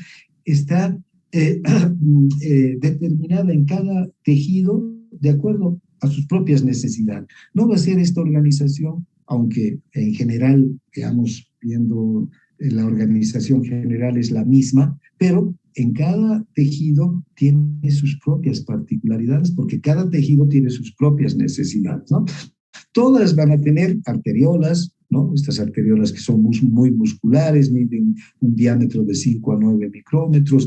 está determinada en cada tejido de acuerdo a sus propias necesidades. No va a ser esta organización aunque en general, digamos, viendo la organización general es la misma, pero en cada tejido tiene sus propias particularidades, porque cada tejido tiene sus propias necesidades, ¿no? Todas van a tener arteriolas, ¿no? Estas arteriolas que son muy musculares, miden un diámetro de 5 a 9 micrómetros.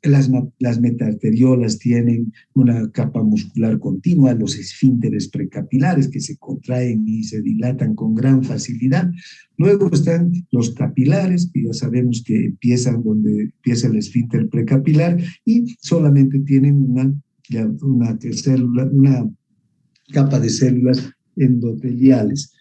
Las metaarteriolas tienen una capa muscular continua, los esfínteres precapilares que se contraen y se dilatan con gran facilidad. Luego están los capilares, que ya sabemos que empiezan donde empieza el esfínter precapilar y solamente tienen una capa de células endoteliales.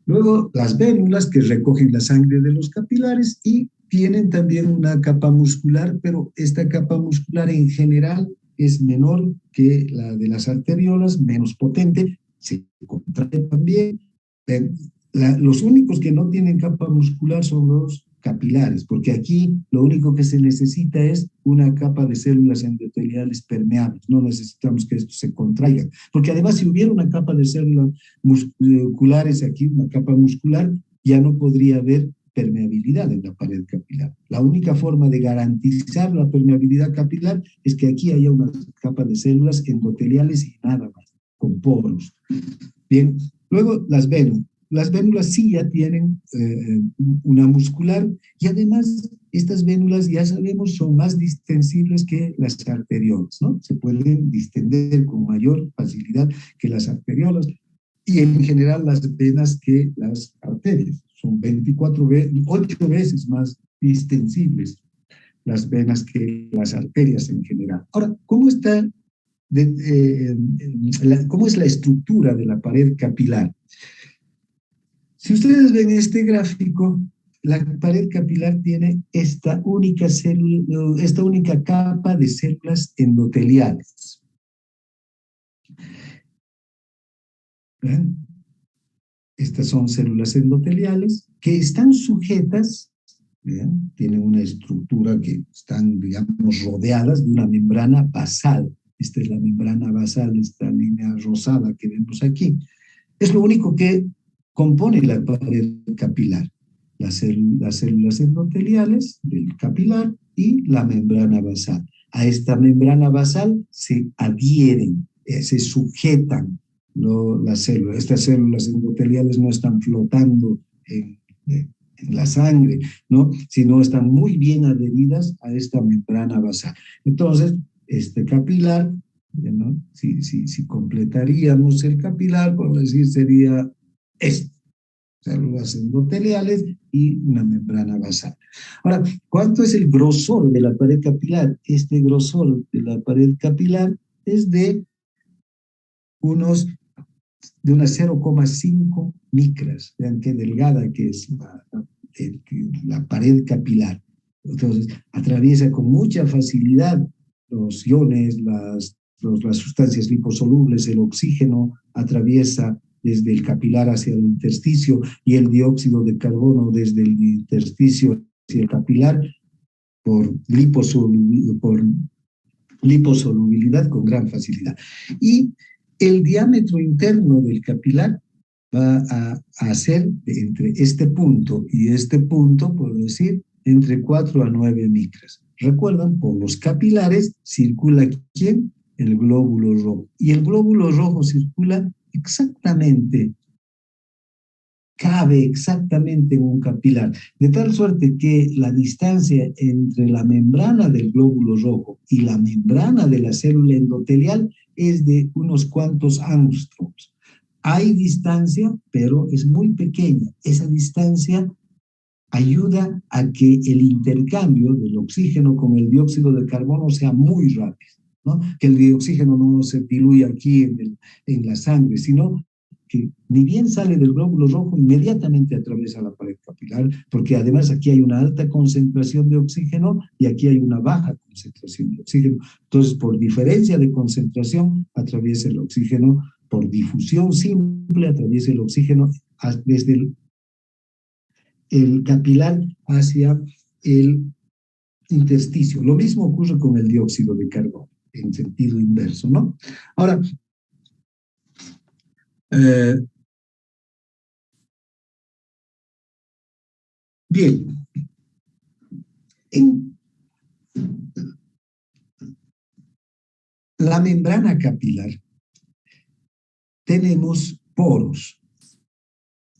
Luego, las vénulas que recogen la sangre de los capilares y tienen también una capa muscular, pero esta capa muscular en general es menor que la de las arteriolas, menos potente, se contrae también. Los únicos que no tienen capa muscular son los capilares, porque aquí lo único que se necesita es una capa de células endoteliales permeables, no necesitamos que esto se contraiga, porque además si hubiera una capa de células musculares aquí, una capa muscular, ya no podría haber permeabilidad en la pared capilar. La única forma de garantizar la permeabilidad capilar es que aquí haya una capa de células endoteliales y nada más, con poros. Bien, luego las vénulas. Las vénulas sí ya tienen una muscular y además estas vénulas ya sabemos son más distensibles que las arteriolas, ¿no? Se pueden distender con mayor facilidad que las arteriolas y en general las venas que las arterias. Son 8 veces más distensibles las venas que las arterias en general. Ahora, ¿cómo cómo es la estructura de la pared capilar? Si ustedes ven este gráfico, la pared capilar tiene esta única capa de células endoteliales. ¿Ven? Estas son células endoteliales que están sujetas, ¿ven? Tienen una estructura que están, digamos, rodeadas de una membrana basal. Esta es la membrana basal, esta línea rosada que vemos aquí. Es lo único que compone la pared capilar, las células endoteliales del capilar y la membrana basal. A esta membrana basal se adhieren, se sujetan las células. Estas células endoteliales no están flotando en la sangre, ¿no? Sino están muy bien adheridas a esta membrana basal. Entonces, este capilar, ¿no? Si completaríamos el capilar, por decir, sería esto, células endoteliales y una membrana basal. Ahora, ¿cuánto es el grosor de la pared capilar? Este grosor de la pared capilar es de unas 0,5 micras. Vean qué delgada que es la pared capilar. Entonces, atraviesa con mucha facilidad los iones, las sustancias liposolubles, el oxígeno, atraviesa desde el capilar hacia el intersticio y el dióxido de carbono desde el intersticio hacia el capilar por liposolubilidad con gran facilidad. Y el diámetro interno del capilar va a ser entre este punto y este punto, por decir, entre 4 a 9 micras. Recuerdan, por los capilares circula ¿quién? El glóbulo rojo. Y el glóbulo rojo circula exactamente, cabe exactamente en un capilar, de tal suerte que la distancia entre la membrana del glóbulo rojo y la membrana de la célula endotelial es de unos cuantos angstroms. Hay distancia, pero es muy pequeña. Esa distancia ayuda a que el intercambio del oxígeno con el dióxido de carbono sea muy rápido, ¿no? Que el oxígeno no se diluya aquí en la sangre, sino que ni bien sale del glóbulo rojo, inmediatamente atraviesa la pared capilar, porque además aquí hay una alta concentración de oxígeno y aquí hay una baja concentración de oxígeno. Entonces, por diferencia de concentración, atraviesa el oxígeno, por difusión simple, atraviesa el oxígeno desde el capilar hacia el intersticio. Lo mismo ocurre con el dióxido de carbono, en sentido inverso, ¿no? Ahora, Bien, en la membrana capilar tenemos poros.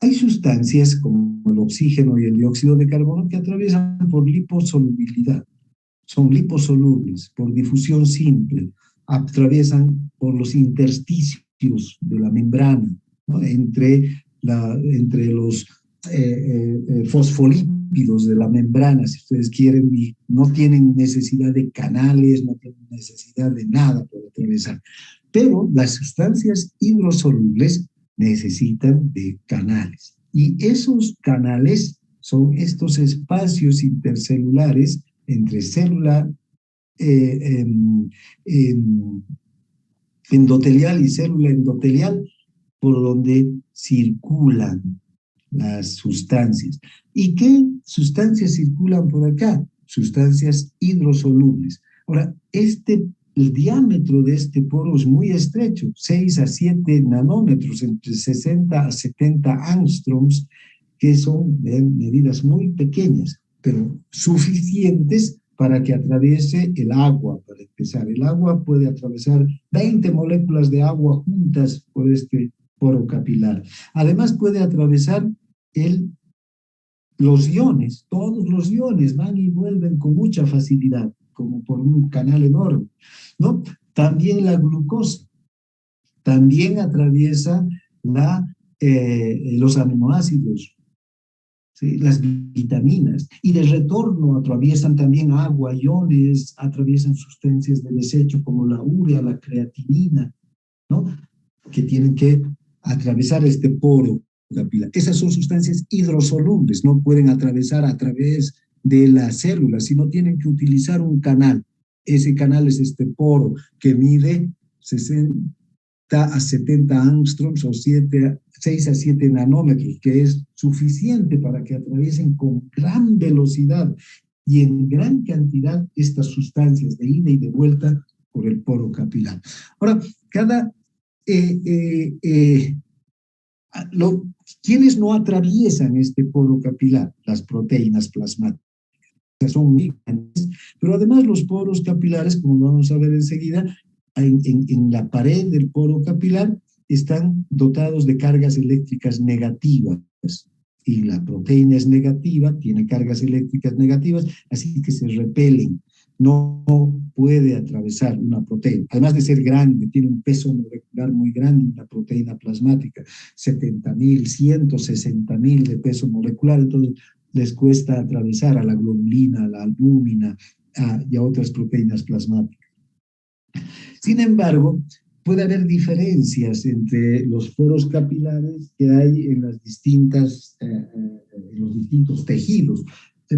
Hay sustancias como el oxígeno y el dióxido de carbono que atraviesan por liposolubilidad. Son liposolubles por difusión simple, atraviesan por los intersticios de la membrana, ¿no? Entre los fosfolípidos de la membrana, si ustedes quieren, y no tienen necesidad de canales, no tienen necesidad de nada por atravesar. Pero las sustancias hidrosolubles necesitan de canales. Y esos canales son estos espacios intercelulares entre célula endotelial y célula endotelial por donde circulan las sustancias. ¿Y qué sustancias circulan por acá? Sustancias hidrosolubles. Ahora, el diámetro de este poro es muy estrecho, 6 a 7 nanómetros, entre 60 a 70 angstroms, que son medidas muy pequeñas, pero suficientes para que atraviese el agua, para empezar. El agua puede atravesar 20 moléculas de agua juntas por este poro capilar. Además puede atravesar los iones, todos los iones van y vuelven con mucha facilidad, como por un canal enorme, ¿no? También la glucosa, también atraviesa los aminoácidos, ¿sí? Las vitaminas, y de retorno atraviesan también agua, iones, atraviesan sustancias de desecho como la urea, la creatinina, ¿no? Que tienen que atravesar este poro capilar. Esas son sustancias hidrosolubles, no pueden atravesar a través de las células, sino tienen que utilizar un canal. Ese canal es este poro que mide 60 a 70 angstroms o 6 a 7 nanómetros, que es suficiente para que atraviesen con gran velocidad y en gran cantidad estas sustancias de ida y de vuelta por el poro capilar. Ahora, ¿quiénes no atraviesan este poro capilar? Las proteínas plasmáticas. Son muy grandes, pero además los poros capilares, como vamos a ver enseguida, en la pared del poro capilar están dotados de cargas eléctricas negativas, y la proteína es negativa, tiene cargas eléctricas negativas, así que se repelen. No puede atravesar una proteína, además de ser grande, tiene un peso molecular muy grande, una proteína plasmática, 70.000, 160.000 de peso molecular, entonces les cuesta atravesar a la globulina, a la albúmina y a otras proteínas plasmáticas. Sin embargo, puede haber diferencias entre los poros capilares que hay en los distintos tejidos.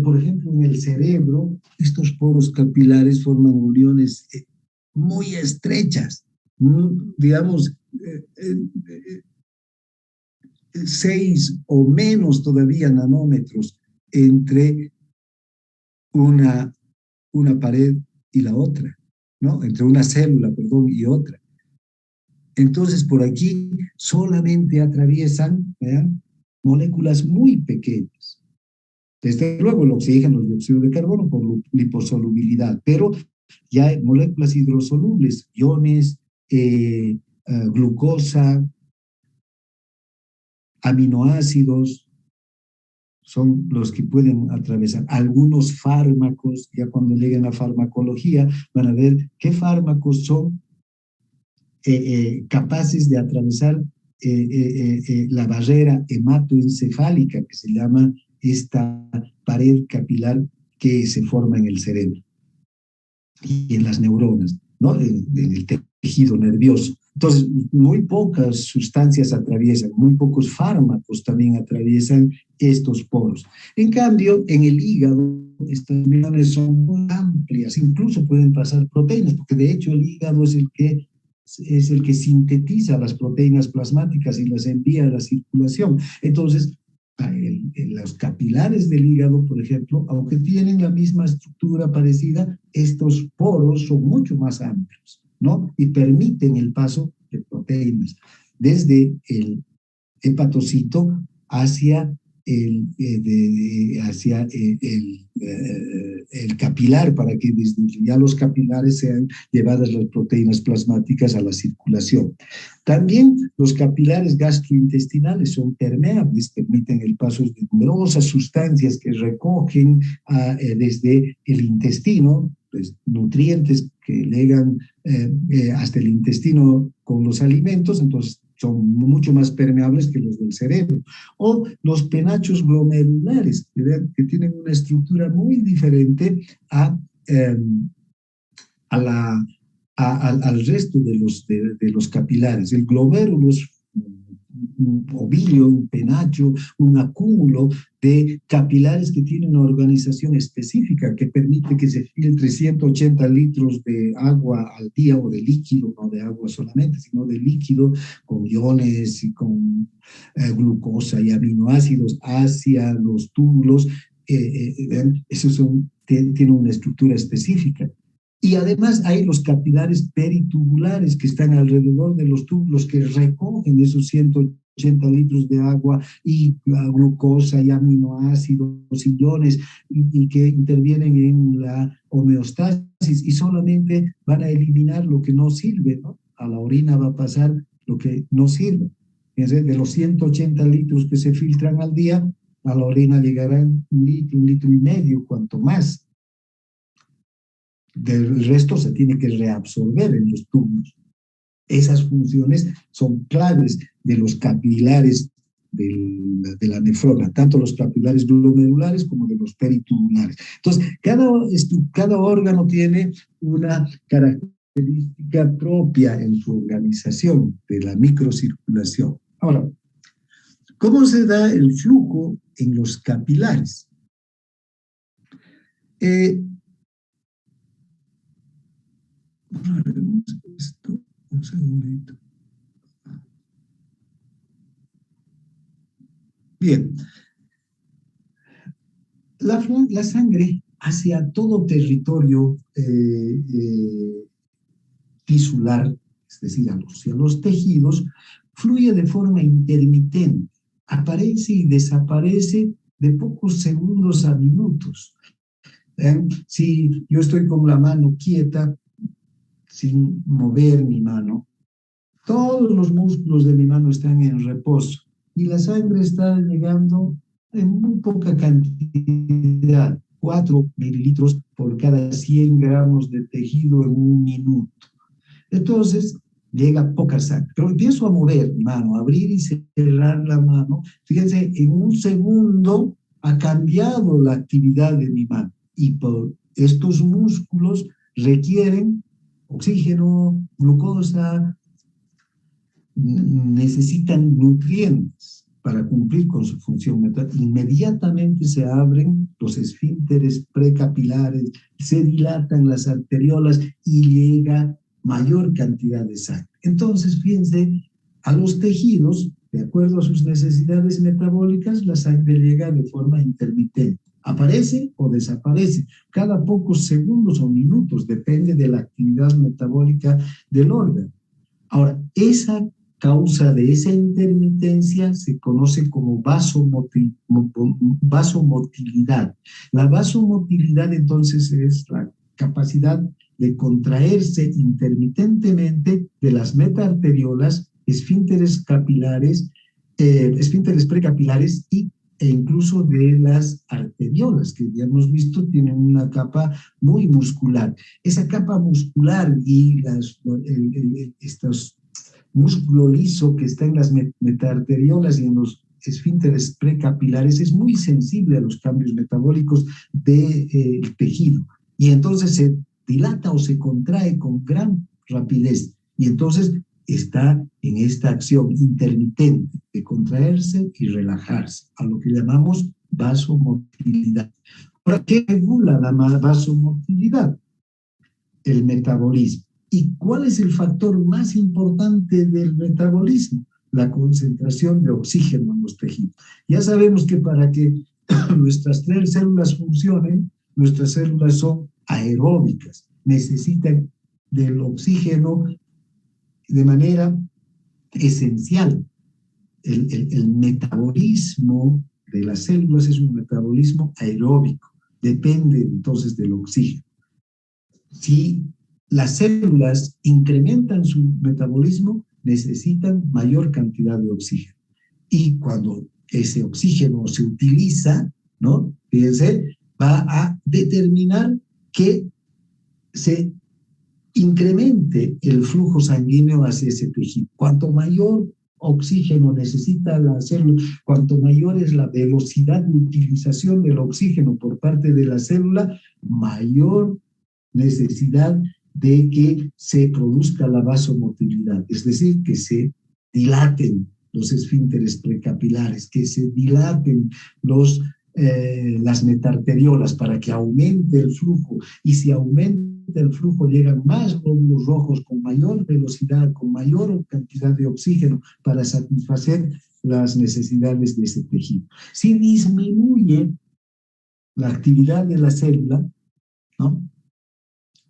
Por ejemplo, en el cerebro, estos poros capilares forman uniones muy estrechas, digamos, 6 o menos todavía nanómetros entre una pared y la otra, ¿no? Entre una célula, perdón, y otra. Entonces, por aquí solamente atraviesan, ¿vean?, moléculas muy pequeñas. Desde luego el oxígeno, el dióxido de carbono por liposolubilidad, pero ya hay moléculas hidrosolubles, iones, glucosa, aminoácidos, son los que pueden atravesar. Algunos fármacos, ya cuando lleguen a farmacología, van a ver qué fármacos son capaces de atravesar la barrera hematoencefálica, que se llama esta pared capilar que se forma en el cerebro y en las neuronas, ¿no? En el tejido nervioso. Entonces, muy pocas sustancias atraviesan, muy pocos fármacos también atraviesan estos poros. En cambio, en el hígado, estas uniones son muy amplias, incluso pueden pasar proteínas, porque de hecho el hígado es el que sintetiza las proteínas plasmáticas y las envía a la circulación. Entonces, los capilares del hígado, por ejemplo, aunque tienen la misma estructura parecida, estos poros son mucho más amplios, ¿no? Y permiten el paso de proteínas desde el hepatocito hacia hacia el capilar, para que desde ya los capilares sean llevadas las proteínas plasmáticas a la circulación. También los capilares gastrointestinales son permeables, permiten el paso de numerosas sustancias que recogen desde el intestino, pues, nutrientes que llegan hasta el intestino con los alimentos, entonces son mucho más permeables que los del cerebro. O los penachos glomerulares, que tienen una estructura muy diferente al resto de los capilares. El glomérulo es un ovillo, un penacho, un acúmulo de capilares que tienen una organización específica que permite que se filtre 180 litros de agua al día, o de líquido, no de agua solamente, sino de líquido con iones y con glucosa y aminoácidos hacia los túbulos. Esos tienen una estructura específica. Y además hay los capilares peritubulares que están alrededor de los túbulos, que recogen esos 180 litros de agua y glucosa y aminoácidos y iones, y que intervienen en la homeostasis y solamente van a eliminar lo que no sirve, ¿no? A la orina va a pasar lo que no sirve. De los 180 litros que se filtran al día, a la orina llegarán un litro y medio, cuanto más. Del resto se tiene que reabsorber en los túbulos. Esas funciones son claves de los capilares de la nefrona, tanto los capilares glomerulares como de los peritubulares. Entonces, cada órgano tiene una característica propia en su organización de la microcirculación. Ahora, ¿cómo se da el flujo en los capilares? Esto, un segundito. Bien. La sangre hacia todo territorio tisular, es decir, hacia los tejidos, fluye de forma intermitente, aparece y desaparece de pocos segundos a minutos. Si yo estoy con la mano quieta, sin mover mi mano, todos los músculos de mi mano están en reposo y la sangre está llegando en muy poca cantidad, 4 mililitros por cada 100 gramos de tejido en un minuto. Entonces, llega poca sangre. Pero empiezo a mover mi mano, abrir y cerrar la mano. Fíjense, en un segundo ha cambiado la actividad de mi mano. Y por estos músculos requieren oxígeno, glucosa, necesitan nutrientes para cumplir con su función. Inmediatamente se abren los esfínteres precapilares, se dilatan las arteriolas y llega mayor cantidad de sangre. Entonces, fíjense, a los tejidos, de acuerdo a sus necesidades metabólicas, la sangre llega de forma intermitente. Aparece o desaparece cada pocos segundos o minutos, depende de la actividad metabólica del órgano. Ahora, esa causa de esa intermitencia se conoce como vasomotilidad. La vasomotilidad, entonces, es la capacidad de contraerse intermitentemente de las metaarteriolas, esfínteres capilares, esfínteres precapilares e incluso de las arteriolas, que ya hemos visto tienen una capa muy muscular. Esa capa muscular y estos músculo liso que está en las metaarteriolas y en los esfínteres precapilares es muy sensible a los cambios metabólicos del tejido, y entonces se dilata o se contrae con gran rapidez, y entonces está en esta acción intermitente de contraerse y relajarse, a lo que llamamos vasomotilidad. Ahora, ¿qué regula la vasomotilidad? El metabolismo. ¿Y cuál es el factor más importante del metabolismo? La concentración de oxígeno en los tejidos. Ya sabemos que para que nuestras células funcionen, nuestras células son aeróbicas, necesitan del oxígeno de manera esencial. El metabolismo de las células es un metabolismo aeróbico, depende entonces del oxígeno. Si las células incrementan su metabolismo, necesitan mayor cantidad de oxígeno. Y cuando ese oxígeno se utiliza, ¿no? Fíjense, va a determinar que se incremente el flujo sanguíneo hacia ese tejido. Cuanto mayor oxígeno necesita la célula, cuanto mayor es la velocidad de utilización del oxígeno por parte de la célula, mayor necesidad de que se produzca la vasomotilidad, es decir, que se dilaten los esfínteres precapilares, que se dilaten las metarteriolas para que aumente el flujo, y si aumenta el flujo llegan más glóbulos rojos con mayor velocidad, con mayor cantidad de oxígeno para satisfacer las necesidades de ese tejido. Si disminuye la actividad de la célula, ¿no?,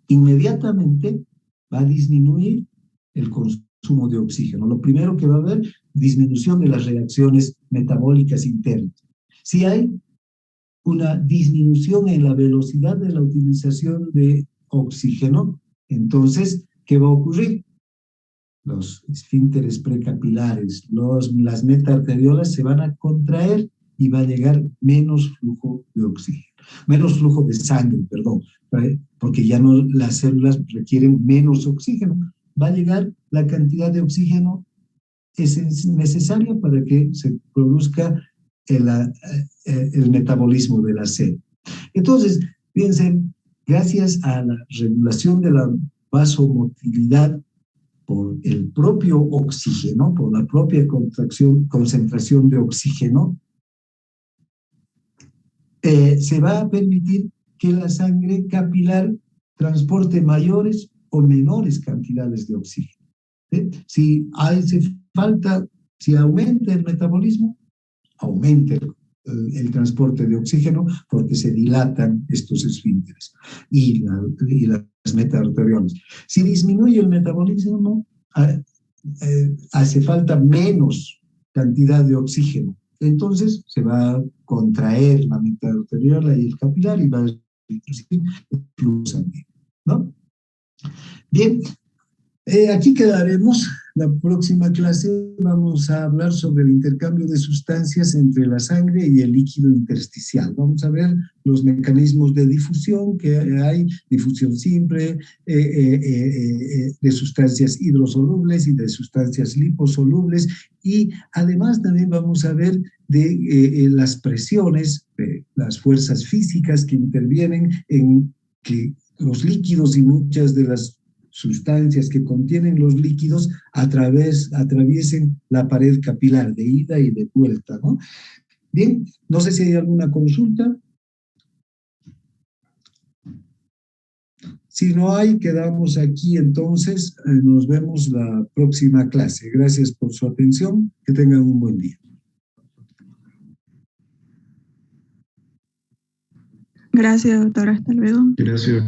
inmediatamente va a disminuir el consumo de oxígeno. Lo primero que va a haber, disminución de las reacciones metabólicas internas. Si hay una disminución en la velocidad de la utilización de oxígeno, entonces, ¿qué va a ocurrir? Los esfínteres precapilares, las metaarteriolas se van a contraer y va a llegar menos flujo de oxígeno, menos flujo de sangre, perdón, porque ya no, las células requieren menos oxígeno. Va a llegar la cantidad de oxígeno que es necesaria para que se produzca el metabolismo de la célula. Entonces, fíjense, gracias a la regulación de la vasomotilidad por el propio oxígeno, por la propia concentración de oxígeno, se va a permitir que la sangre capilar transporte mayores o menores cantidades de oxígeno. Si aumenta el metabolismo, aumenta el transporte de oxígeno porque se dilatan estos esfínteres y las metaarteriolas. Si disminuye el metabolismo, hace falta menos cantidad de oxígeno. Entonces se va a contraer la metaarteriola y el capilar y va a reducir el flujo sanguíneo, ¿no? Bien, aquí quedaremos. La próxima clase vamos a hablar sobre el intercambio de sustancias entre la sangre y el líquido intersticial. Vamos a ver los mecanismos de difusión que hay, difusión simple, de sustancias hidrosolubles y de sustancias liposolubles, y además también vamos a ver de las presiones, las fuerzas físicas que intervienen en que los líquidos y muchas de las sustancias que contienen los líquidos atraviesen la pared capilar de ida y de vuelta, ¿no? Bien, no sé si hay alguna consulta. Si no hay, quedamos aquí entonces. Nos vemos la próxima clase. Gracias por su atención. Que tengan un buen día. Gracias, doctora. Hasta luego. Gracias.